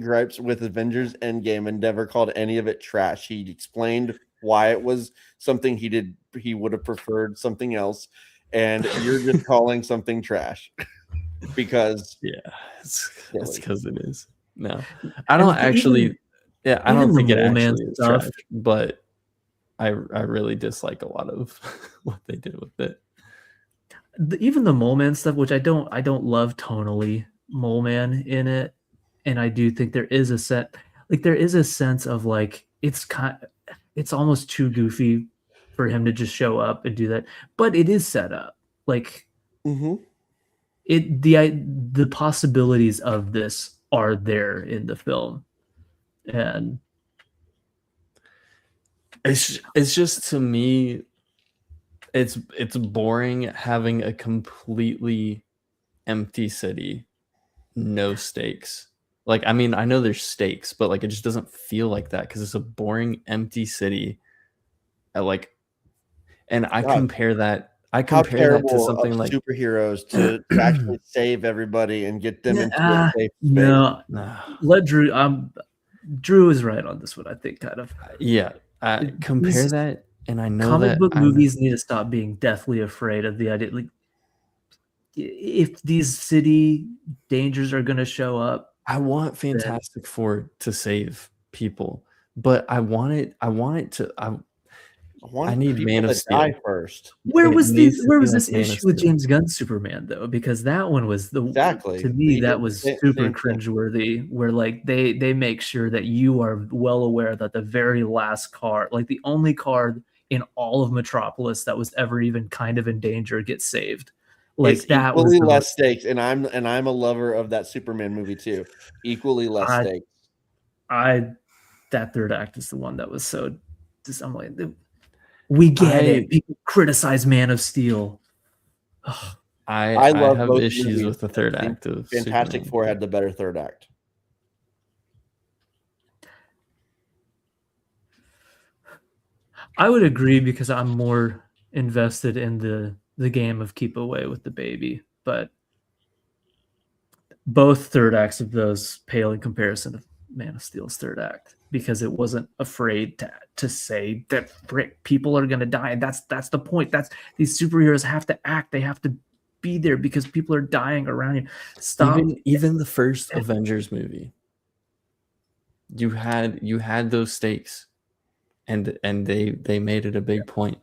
gripes with Avengers Endgame and never called any of it trash. He explained why it was something he would have preferred something else, and you're just calling something trash because Yeah, it's Silly. because it is. No, I don't even- actually. Yeah, I don't even think the it Mole Man actually is stuff- trash, but I really dislike a lot of what they did with it. even the Mole Man stuff, which I don't love tonally Mole Man in it, and I do think there is a sense of like it's almost too goofy for him to just show up and do that, but it is set up like the possibilities of this are there in the film, and It's just, to me, it's boring having a completely empty city, no stakes. Like, I mean, I know there's stakes, but like it just doesn't feel like that because it's a boring empty city. And I God. compare that how to terrible something of like superheroes to actually save everybody and get them into a safe space. no, nah, let Drew. Drew is right on this one. I think kind of. yeah. Compare These that, and I know comic that book movies need to stop being deathly afraid of the idea. Like, if these city dangers are going to show up, I want Fantastic Four to save people, but I want it to. I need people Man of to Steel. die first. where It was needs this? to Where be was like this Man of issue with Steel. James Gunn's Superman though? Because that one was Exactly. to me He that did was the super same thing. cringeworthy. Where like they make sure that you are well aware that the very last car, like the only car in all of Metropolis that was ever even kind of in danger, gets saved. Like It's that was equally the less most, stakes, and I'm a lover of that Superman movie too. Equally less I- stakes. that third act is the one that was so. I'm like, we get it. People criticize Man of Steel. Ugh. I love have both issues movies. with the third I think act of Fantastic Superman. Four had the better third act. I would agree because I'm more invested in the game of Keep Away with the Baby, but both third acts of those pale in comparison of Man of Steel's third act because it wasn't afraid to say that frick, people are gonna die. And that's the point. That's these superheroes have to act. They have to be there because people are dying around you. Stop. Even the first Avengers movie, you had those stakes, and they made it a big point.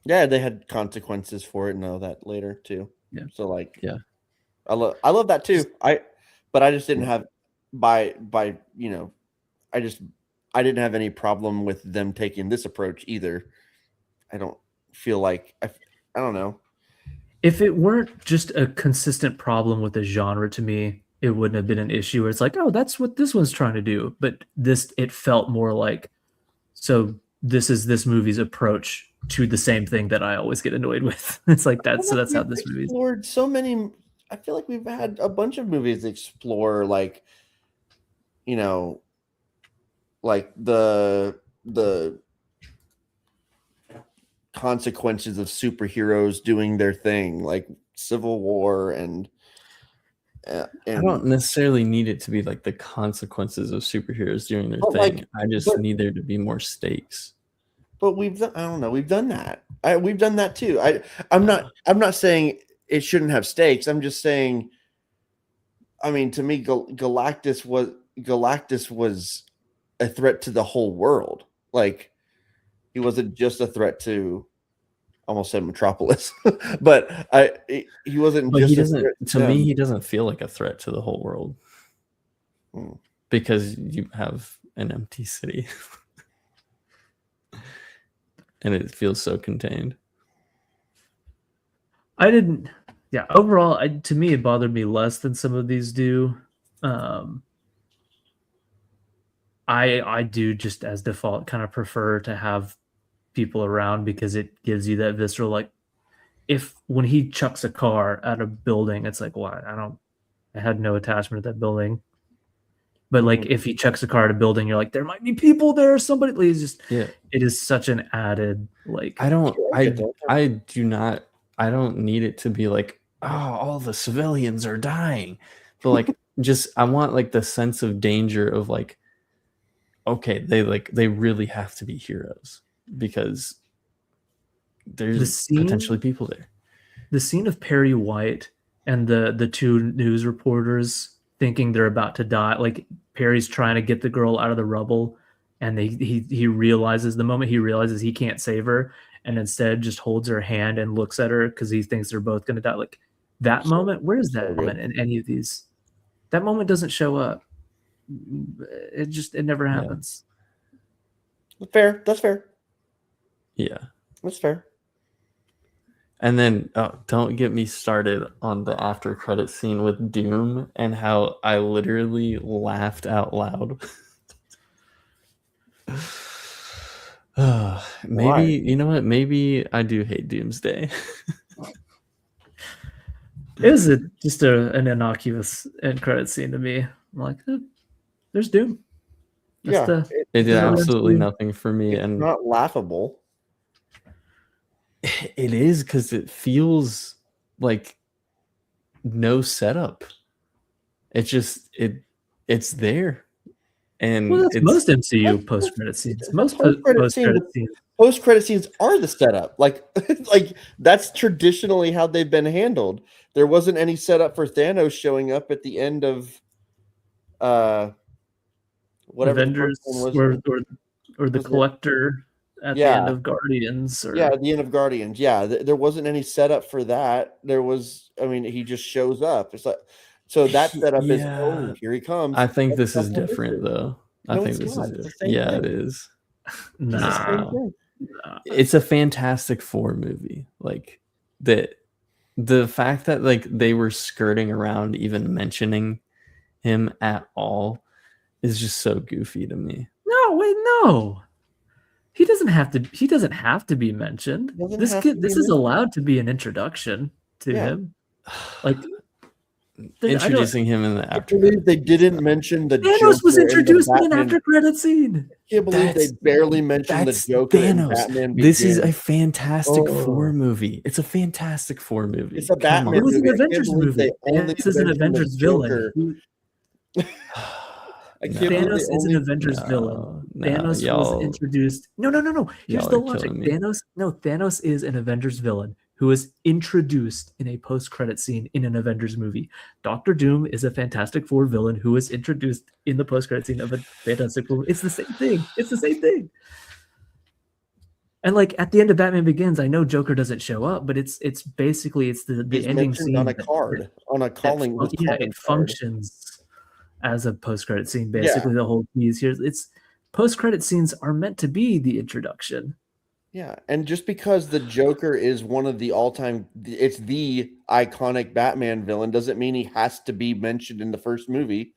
Yeah, they had consequences for it and all that later too. Yeah. So like, Yeah. I love that too. But I just didn't have by I didn't have any problem with them taking this approach either. I don't feel like I don't know. If it weren't just a consistent problem with the genre to me, it wouldn't have been an issue where it's like, oh, that's what this one's trying to do. But it felt more like, so this is this movie's approach to the same thing that I always get annoyed with. It's like that's how this movie's explored so many. I feel like we've had a bunch of movies explore like, like the consequences of superheroes doing their thing, like Civil War and I don't necessarily need it to be like the consequences of superheroes doing their thing. like, I just need there to be more stakes. But we've done that. We've done that too. I'm not saying it shouldn't have stakes. I'm just saying, I mean, to me, Galactus was a threat to the whole world. Like, he wasn't just a threat to, almost said Metropolis, but he wasn't. But just he a doesn't. threat To them. me, he doesn't feel like a threat to the whole world because you have an empty city, and it feels so contained. Overall, to me, it bothered me less than some of these do. I do just as default kind of prefer to have people around because it gives you that visceral, like, if when he chucks a car at a building, it's like, what? I had no attachment to that building. But like, if he chucks a car at a building, you're like, there might be people there. Somebody, please just. Yeah. It is such an added like. I don't need it to be like, oh, all the civilians are dying, but like, just I want like the sense of danger of like, okay, they really have to be heroes because there's potentially people there. The scene of Perry White and the two news reporters thinking they're about to die, like Perry's trying to get the girl out of the rubble, and he realizes the moment he realizes he can't save her, and instead just holds her hand and looks at her because he thinks they're both going to die. Like that moment, where is that moment in any of these? That moment doesn't show up. It never happens. Fair. That's fair. Yeah, that's fair. And then don't get me started on the after credit scene with Doom and how I literally laughed out loud. Maybe Why? You know what? Maybe I do hate Doomsday. It was just an innocuous end credit scene to me. I'm like, there's Doom. It did absolutely nothing for me, and not laughable. It is because it feels like no setup. It's just it's there, and that's most MCU post credit scenes. Most post credit scenes post-credit scenes are the setup. Like that's traditionally how they've been handled. There wasn't any setup for Thanos showing up at the end of whatever Avengers the first one was. or the was it- Collector at the end of Guardians. Or... Yeah, at the end of Guardians. Yeah, there wasn't any setup for that. There was, I mean, he just shows up. It's like, so that setup is, oh, here he comes. I think this is That's not different different. though. I No, think it's this not. is It's the different. same Yeah, thing. it is. It's the same Nah. thing. It's a Fantastic Four movie. Like the fact that like they were skirting around even mentioning him at all is just so goofy to me. No, wait, no. He doesn't have to. He doesn't have to be mentioned. Doesn't This have to kid. be This is mentioned. allowed to be an introduction to Yeah. him. Like Introducing him in the I after. believe they didn't mention the Thanos was Joker in the introduced in an Batman. after credit scene. I can't believe they That's- barely mentioned the That's Joker in Thanos. Batman This is a Begins. Fantastic Oh. Four movie. It's a Fantastic Four movie. It's a Come Batman It on. was an movie. I can't Avengers believe movie. they only This is an mentioned the Avengers villain. Joker. I can't believe Thanos they is an only- Avengers villain. Thanos y'all, was introduced. No. Here's y'all the are logic. killing me. Thanos is an Avengers villain who is introduced in a post-credit scene in an Avengers movie. Doctor Doom is a Fantastic Four villain who is introduced in the post-credit scene of a Fantastic Four. It's the same thing. It's the same thing. And like at the end of Batman Begins, I know Joker doesn't show up, but it's basically the He's ending mentioned scene on a that- card, on a that calling. fun- calling it card. functions as a post-credit scene. Basically, the whole piece here. It's post-credit scenes are meant to be the introduction. Yeah, and just because the Joker is one of the all-time, it's the iconic Batman villain, doesn't mean he has to be mentioned in the first movie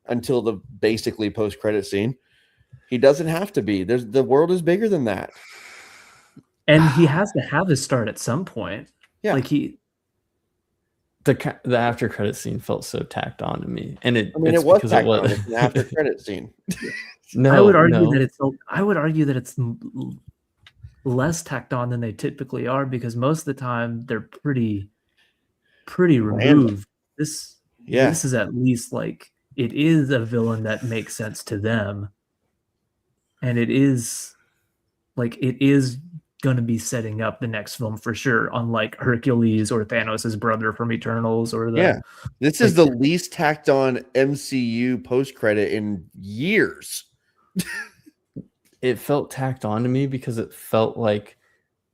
until the basically post-credit scene. He doesn't have to be. The world is bigger than that. And he has to have his start at some point. Yeah. Like he the after credit scene felt so tacked on to me, and I mean, it's it was because tacked on. It's an after-credit scene. No, I would argue no. that it's less tacked on than they typically are, because most of the time they're pretty removed. This Yeah, is at least like it is a villain that makes sense to them, and it is going to be setting up the next film for sure, unlike Hercules or Thanos' brother from Eternals or the yeah. This is the least tacked on MCU post-credit in years. It felt tacked on to me because it felt like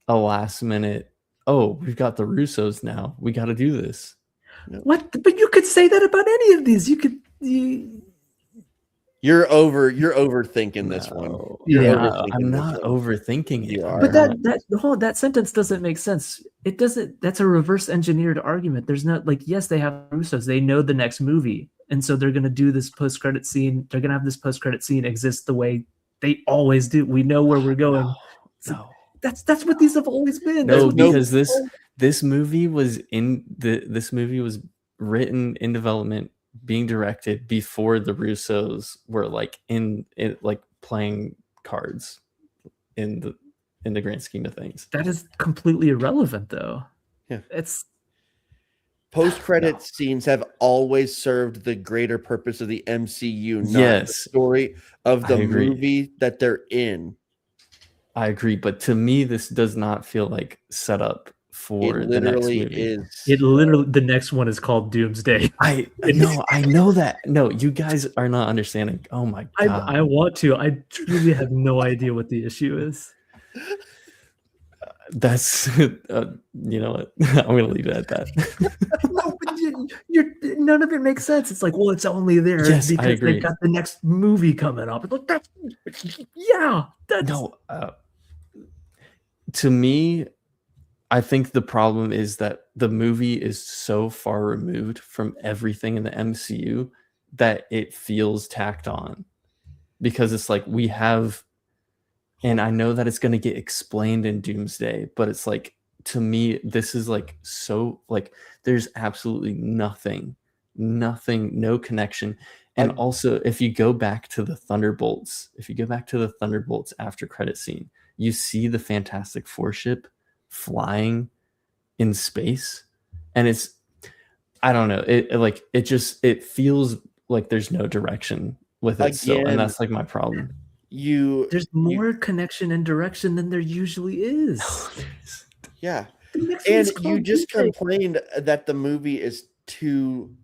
a last minute. Oh, we've got the Russos now. We got to do this. What? But you could say that about any of these. You're overthinking this one. No. Yeah, You're I'm overthinking not this one. overthinking it. You I'm are. But not- that sentence doesn't make sense. It doesn't. That's a reverse engineered argument. There's not like, yes, they have Russos. They know the next movie, and so they're going to do this post credit scene. They're going to have this post credit scene exist the way they always do. We know where we're going. No. That's what these have always been. No, That's what because this movie was this movie was written in development, being directed before the Russos were like in like playing cards in the grand scheme of things. that is completely irrelevant, though. Yeah. It's Post-credit scenes have always served the greater purpose of the MCU, not the Yes. story of the I agree. movie that they're in. I agree, but to me, this does not feel like set up for It the next literally movie. is. the next one is called Doomsday. I know that. No, you guys are not understanding. Oh my god. I want to. I truly have no idea what the issue is. That's you know what? I'm gonna leave it at that. No, but none of it makes sense. It's like, well, it's only there Yes, I because agree. they've got the next movie coming up. It's like, that's No, to me, I think the problem is that the movie is so far removed from everything in the MCU that it feels tacked on, because it's like we have, and I know that it's going to get explained in Doomsday, but it's like, to me, this is like so like there's absolutely nothing, no connection. And also, if you go back to the Thunderbolts after credit scene, you see the Fantastic Four ship flying in space, and it's, I don't know, it feels like there's no direction with it still, Again, and that's like my problem. There's more connection and direction than there usually is. Yeah. The next And one's you called just Doomsday. complained that the movie is too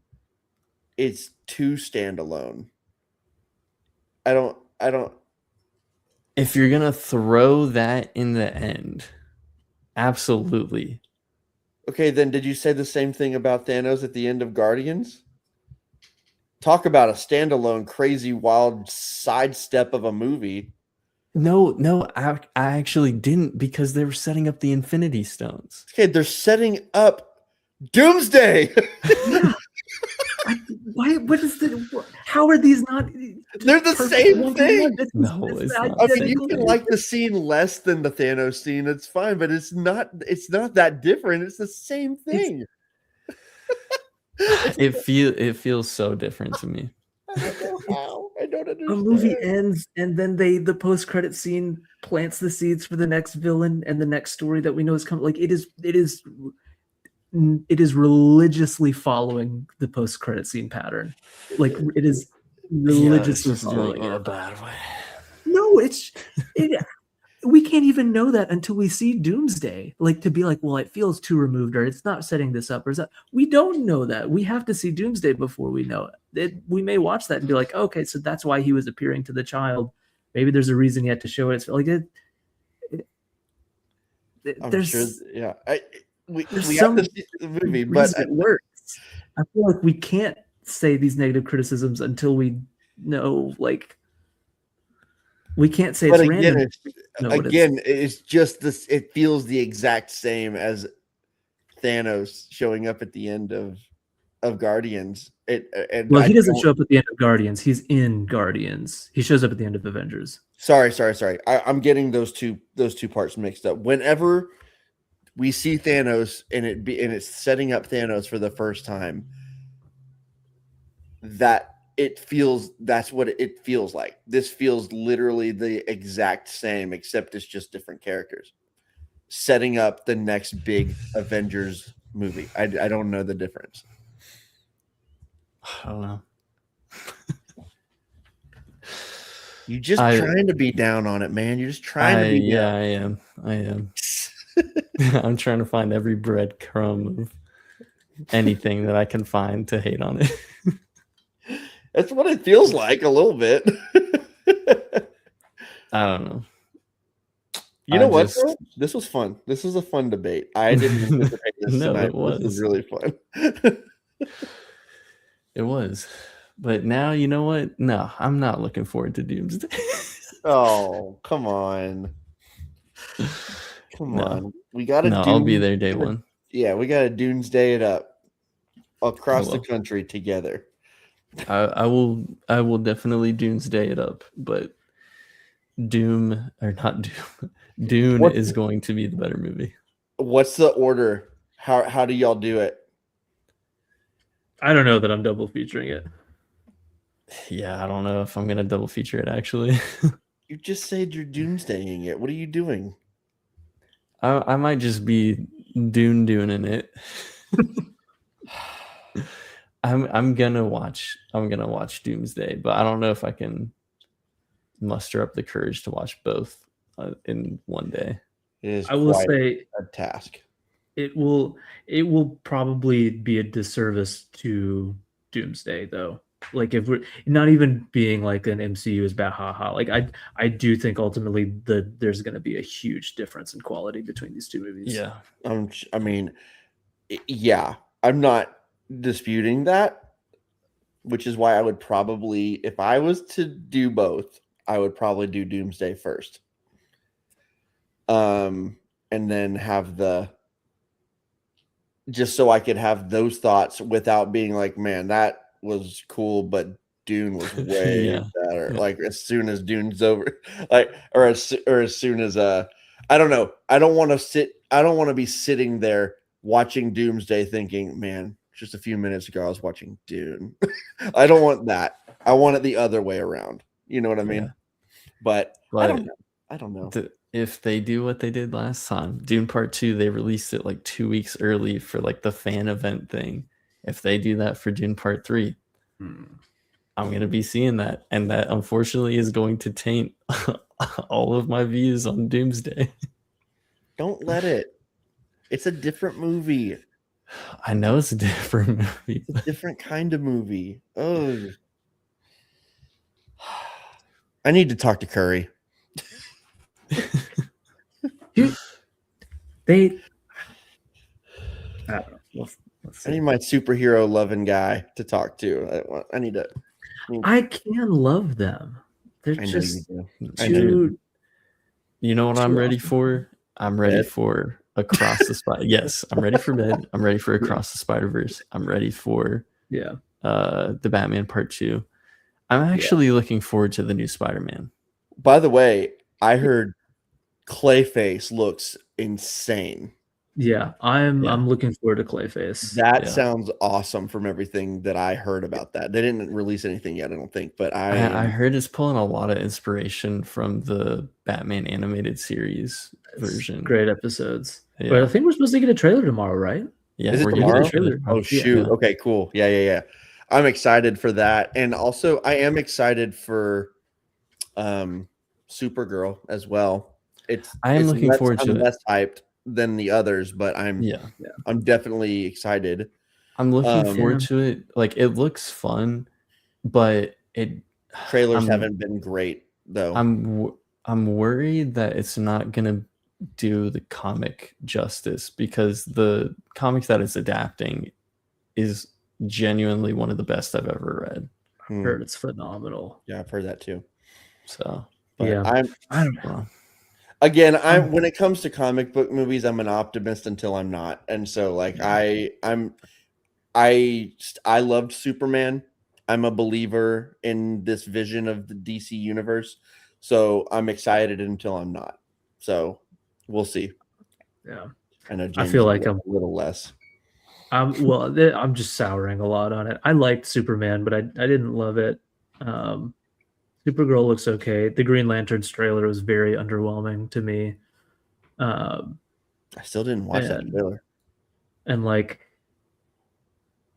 standalone. I don't If you're gonna throw that in the end, absolutely. Okay, then did you say the same thing about Thanos at the end of Guardians? Talk about a standalone, crazy, wild sidestep of a movie. No, I actually didn't, because they were setting up the Infinity Stones. Okay, they're setting up Doomsday. Yeah. Why? What is the? How are these not? They're the perfect same one to thing. one? No, it's not I the mean, you same can thing. like the scene less than the Thanos scene. It's fine, but it's not that different. It's the same thing. It feels so different to me. I don't know how. I don't A understand. movie ends, and then the post credit scene plants the seeds for the next villain and the next story that we know is coming. Like it is religiously following the post credit scene pattern. Like it is religiously following in a it. bad way. No, we can't even know that until we see Doomsday. Like to be like, well, it feels too removed, or it's not setting this up, or is that we don't know that. We have to see Doomsday before we know it. We may watch that and be like, okay, so that's why he was appearing to the child. Maybe there's a reason he had to show it. It's like I'm sure. Yeah, we have to see the movie, but it works. I feel like we can't say these negative criticisms until we know, like, we can't say it's random. It's just this. It feels the exact same as Thanos showing up at the end of Guardians. He doesn't show up at the end of Guardians. He's in Guardians. He shows up at the end of Avengers. Sorry. I'm getting those two parts mixed up. Whenever we see Thanos and it's setting up Thanos for the first time, that's what it feels like. This feels literally the exact same, except it's just different characters setting up the next big Avengers movie. I don't know the difference. I don't know. You're just trying to be down on it, man. You're just trying to be down. I am. I'm trying to find every breadcrumb of anything that I can find to hate on it. That's what it feels like a little bit. I don't know. You know what? Bro? This was fun. This was a fun debate. I didn't anticipate this tonight. It was. This was really fun. It was. But now, you know what? No, I'm not looking forward to Doomsday. Oh, come on. Come on. We got to I'll be there day one. Yeah, we got to Doomsday it up across the country together. I will definitely Doomsday it up, but Dune is going to be the better movie. What's the order? How do y'all do it? I don't know that I'm double featuring it. Yeah, I don't know if I'm gonna double feature it actually. You just said you're Doomsdaying it. What are you doing? I might just be doing it. I'm gonna watch Doomsday, but I don't know if I can muster up the courage to watch both in one day. I will say a task. It will probably be a disservice to Doomsday, though. Like, if we're not even being like an MCU is bad, haha. Like I do think ultimately there's going to be a huge difference in quality between these two movies. Yeah, I mean, yeah, I'm not disputing that, which is why I would probably, if I was to do both, I would probably do Doomsday first, and then have just so I could have those thoughts without being like, man, that was cool, but Dune was way better. Like as soon as Dune's over, or as soon as I don't know. I don't want to be sitting there watching Doomsday thinking, man, just a few minutes ago I was watching Dune. I don't want that. I want it the other way around. You know what I mean? Yeah. But I don't know. If they do what they did last time, Dune Part 2, they released it like 2 weeks early for like the fan event thing. If they do that for Dune Part 3, I'm gonna be seeing that, and that unfortunately is going to taint all of my views on Doomsday. Don't let it. It's a different movie. I know it's a different movie. It's a different kind of movie. Oh, I need to talk to Curry. They, I don't know. Let's I see. need my superhero loving guy to talk to. I need to. I can love them. They're I know just you do. I too. You know what I'm Too ready awesome. for? I'm ready Bed? for Across the Spider. Yes, I'm ready for bed. I'm ready for Across the Spider-Verse. I'm ready for Yeah. the Batman Part 2. I'm actually looking forward to the new Spider-Man. By the way, I heard Clayface looks insane. Yeah. I'm Yeah. looking forward to Clayface. That Yeah. sounds awesome from everything that I heard about that. They didn't release anything yet, I don't think, but I heard it's pulling a lot of inspiration from the Batman animated series It's version. great episodes. Yeah. But I think we're supposed to get a trailer tomorrow, right? Yeah, Is it we're getting tomorrow? a trailer. Oh Yeah. shoot. Yeah. Okay, cool. Yeah. I'm excited for that. And also I am excited for Supergirl as well. I am looking forward to I'm it. less hyped than the others, but I'm definitely excited. I'm looking Um, forward to it. Like, it looks fun, but Trailers I'm- haven't been great though. I'm worried that it's not gonna do the comic justice, because the comic that it's adapting is genuinely one of the best I've ever read. I heard it's phenomenal. Yeah, I've heard that too. So But Yeah. I don't know. again, when it comes to comic book movies, I'm an optimist until I'm not. And so like I loved Superman. I'm a believer in this vision of the DC universe. So I'm excited until I'm not. So we'll see. Yeah. I know I James feel like is a I'm little less. I'm just souring a lot on it. I liked Superman, but I didn't love it. Supergirl looks okay. The Green Lantern's trailer was very underwhelming to me. I still didn't watch that and- trailer. And like,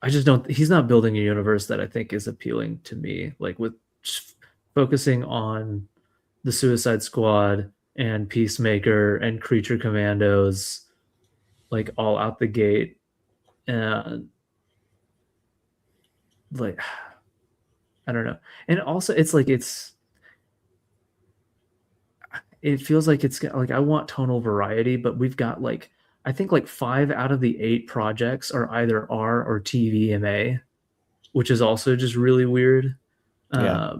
I just don't, he's not building a universe that I think is appealing to me. Like, with just focusing on the Suicide Squad and Peacemaker and Creature Commandos, like all out the gate. And like, I don't know. And also it feels like it's like, I want tonal variety, but we've got like, I think like 5 out of the 8 projects are either R or TVMA, which is also just really weird. Yeah.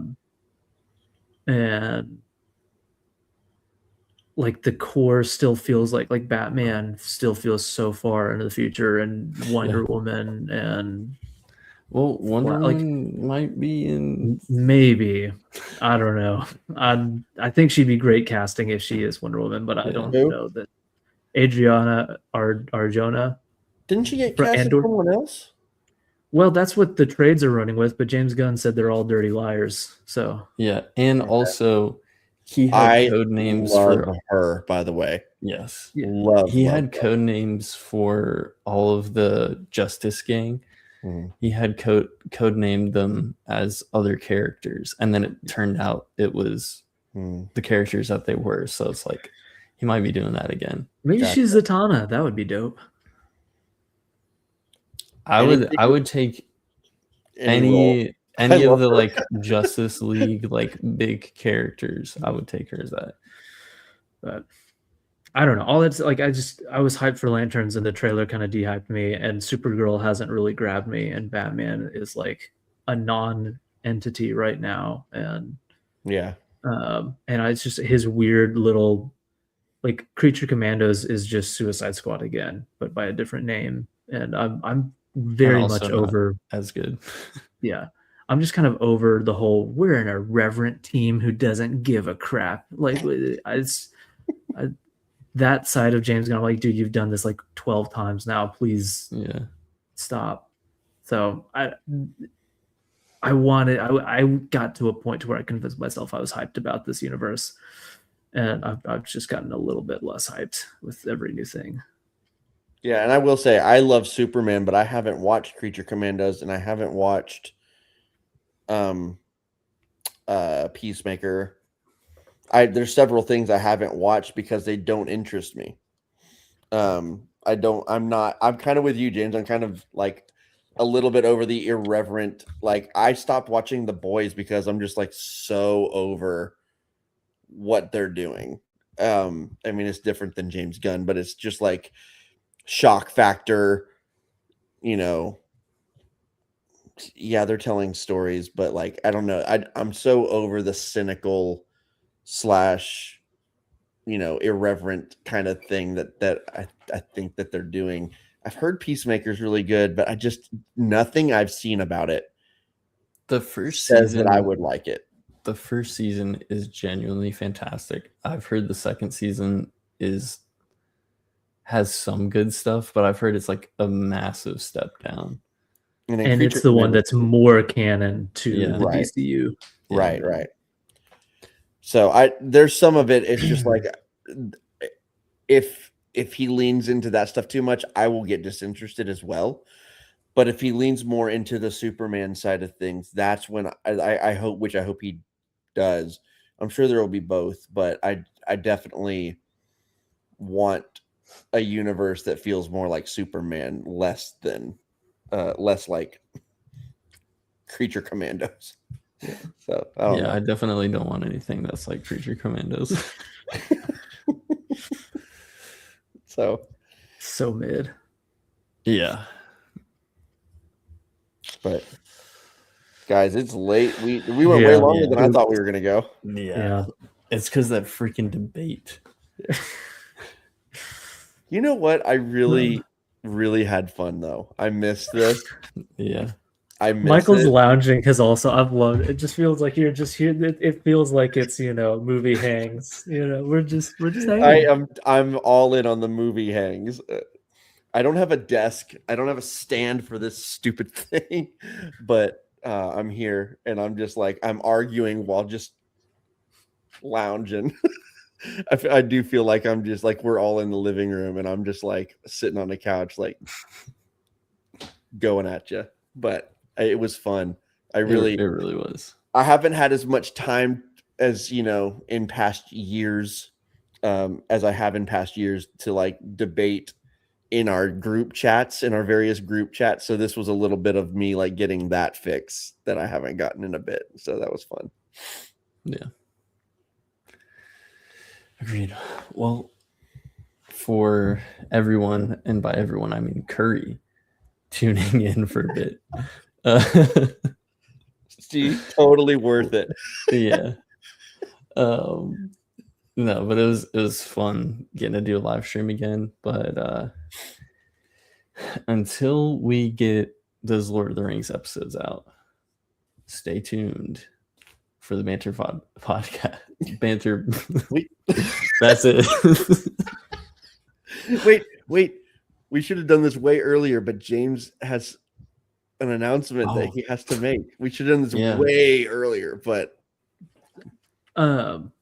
And like the core still feels like Batman still feels so far into the future, and Wonder Woman, and well, Wonder like- Woman might be in. maybe, I don't know. I think she'd be great casting if she is Wonder Woman, but I don't Who? know that. Adriana Arjona. Didn't she get For cast as Andor? someone else? Well, that's what the trades are running with, but James Gunn said they're all dirty liars. So Yeah, and also he had I code names love for. her, by the way. Yes, Yeah. he Love had code names for all of the Justice Gang. Mhm. He had code named them as other characters, and then it turned out it was Mhm. the characters that they were. So it's like he might be doing that again. maybe Gotcha. she's Zatanna. That would be dope. I would take any I love of the her. like Justice League like big characters. I would take her as that. But I don't know. All it's like, I was hyped for Lanterns, and the trailer kind of dehyped me, and Supergirl hasn't really grabbed me, and Batman is like a non-entity right now, and Yeah. it's just his weird little, like, Creature Commandos is just Suicide Squad again, but by a different name, and I'm very also much not- over. As good. Yeah. I'm just kind of over the whole, we're an irreverent team who doesn't give a crap. Like, that side of James Gunn, I'm like, dude, you've done this like 12 times now. Please Yeah. stop. So I got to a point to where I convinced myself I was hyped about this universe. And I've just gotten a little bit less hyped with every new thing. Yeah, and I will say I love Superman, but I haven't watched Creature Commandos, and I haven't watched Peacemaker. There's several things I haven't watched because they don't interest me. I'm kind of with you, James. I'm kind of like a little bit over the irreverent. Like I stopped watching The Boys because I'm just like so over what they're doing. I mean, it's different than James Gunn, but it's just like shock factor, you know. Yeah, they're telling stories, but like I don't know. I'm so over the cynical slash, irreverent kind of thing that I think that they're doing. I've heard Peacemaker's really good, but nothing I've seen about it The first says season, that I would like it. the first season is genuinely fantastic. I've heard the second season has some good stuff, but I've heard it's like a massive step down. And it's the one that's more canon to Yeah. the Right. DCU. Right. So there's some of it. It's just like if he leans into that stuff too much, I will get disinterested as well. But if he leans more into the Superman side of things, that's when I hope, which I hope he does. I'm sure there will be both, but I definitely want a universe that feels more like Superman, less like Creature Commandos. So I don't know. I definitely don't want anything that's like Creature Commandos. So mid. Yeah. But guys, it's late. We went way longer than I thought we were gonna go. Yeah. It's because that freaking debate. You know what? I really had fun though. I missed this. Yeah. I missed Michael's it. lounging has also I've loved it. Just feels like you're just here. It feels like it's movie hangs. We're just hanging. I'm all in on the movie hangs. I don't have a desk. I don't have a stand for this stupid thing, but I'm here and I'm just like I'm arguing while just lounging. I do feel like I'm just like we're all in the living room and I'm just like sitting on the couch like going at you. But it was fun. It really was. I haven't had as much time as in past years, as I have in past years to like debate in our various group chats. So this was a little bit of me like getting that fix that I haven't gotten in a bit. So that was fun. Yeah. Agreed. Well, for everyone, and by everyone I mean Curry, tuning in for a bit. See, totally worth it. Yeah. No, but it was fun getting to do a live stream again. But until we get those Lord of the Rings episodes out, stay tuned for the Banter podcast. Banter. That's it. Wait. We should have done this way earlier, but James has an announcement that he has to make. We should have done this way earlier, but I've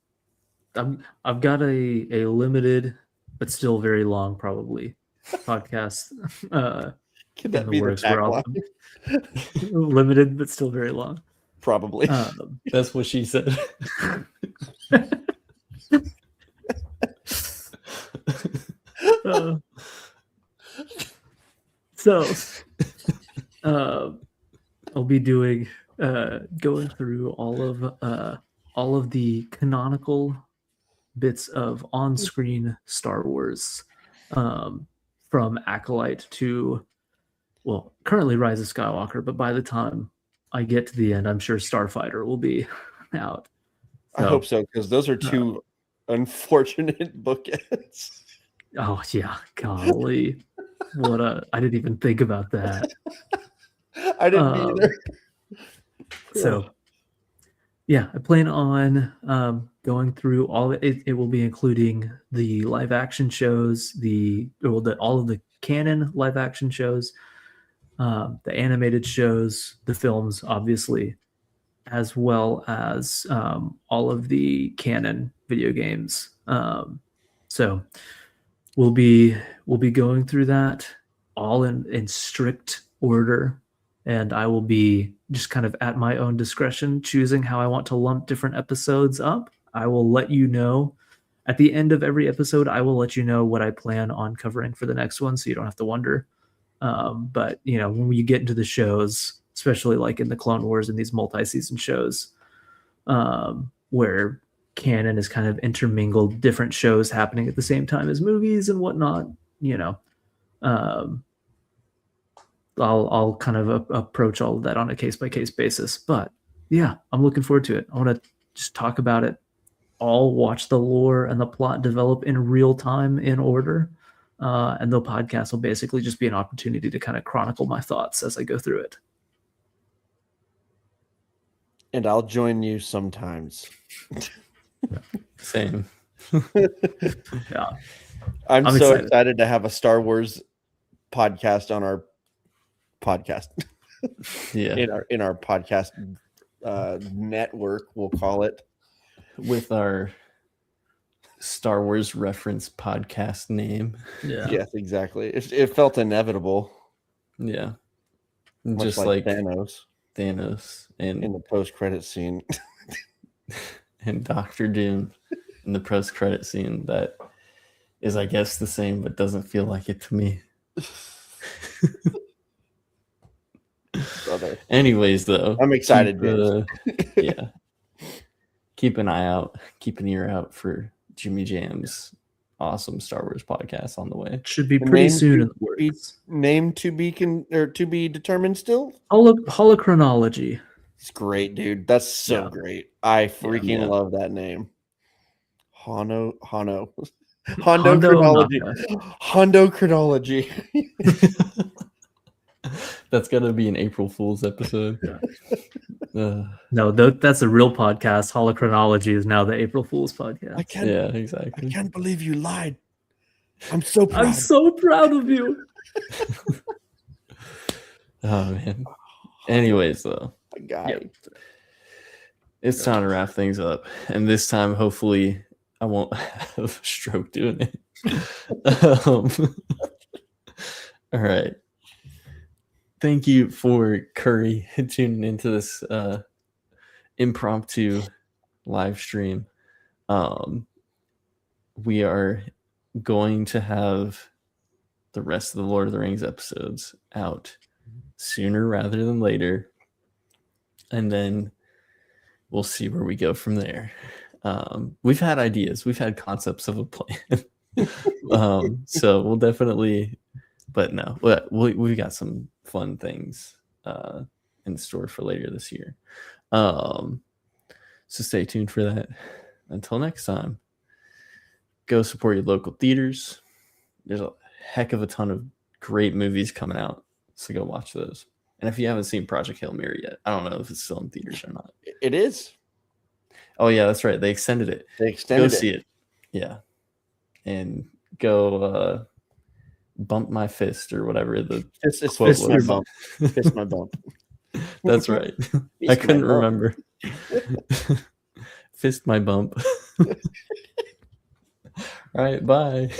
got a limited but still very long probably podcast. Can that be the tagline? Limited but still very long. Probably. That's what she said. I'll be doing going through all of the canonical bits of on-screen Star Wars, from Acolyte to currently Rise of Skywalker, but by the time I get to the end, I'm sure Starfighter will be out. I hope so, because those are two unfortunate bookends. Oh yeah, golly. I didn't even think about that. I didn't either. So yeah, I plan on going through all of it. It will be including the live action shows, all of the canon live action shows, the animated shows, the films, obviously, as well as all of the canon video games. So we'll be going through that all in strict order. and I will be just kind of at my own discretion choosing how I want to lump different episodes up. I will let you know at the end of every episode. I will let you know what I plan on covering for the next one, so you don't have to wonder. But when you get into the shows, especially like in the Clone Wars and these multi-season shows, where canon is kind of intermingled, different shows happening at the same time as movies and whatnot, I'll kind of approach all of that on a case-by-case basis. But yeah, I'm looking forward to it. I want to just talk about it all, watch the lore and the plot develop in real time in order. And the podcast will basically just be an opportunity to kind of chronicle my thoughts as I go through it. And I'll join you sometimes. Same. Yeah. I'm so excited to have a Star Wars podcast on our podcast. Yeah. In our podcast network, we'll call it. With our Star Wars reference podcast name. Yeah. Yes, exactly. It felt inevitable. Yeah. Much Just like Thanos and in the post-credit scene. and Doctor Doom in the post-credit scene that is, I guess, the same but doesn't feel like it to me. Brother. Anyways, though, I'm excited. Yeah. Keep an eye out, keep an ear out for Jimmy Jam's awesome Star Wars podcast on the way. Should be pretty soon in the works. Name to be determined still? Holochronology. It's great, dude. That's so great. I freaking love that name. Hondo Chronology. Hondo Chronology. That's gonna be an April Fool's episode. No, that's a real podcast. Holochronology is now the April Fool's podcast. Exactly. I can't believe you lied. I'm so proud. I'm so proud of you. Oh man. Anyways, though, it's time to wrap things up, and this time, hopefully, I won't have a stroke doing it. All right. Thank you for Curry tuning into this impromptu live stream. We are going to have the rest of the Lord of the Rings episodes out sooner rather than later, and then we'll see where we go from there. We've had ideas, we've had concepts of a plan. So we'll definitely, but no, we've got some fun things in store for later this year. So stay tuned for that. Until next time, go support your local theaters. There's a heck of a ton of great movies coming out, so go watch those. And if you haven't seen Project Hail Mary yet, I don't know if it's still in theaters or not. It is. Oh yeah, that's right. They extended it. Go see it. Yeah. And go bump my fist or whatever the quote fist my was. bump. Fist my bump. That's right. I couldn't remember. Fist my bump. All right, bye.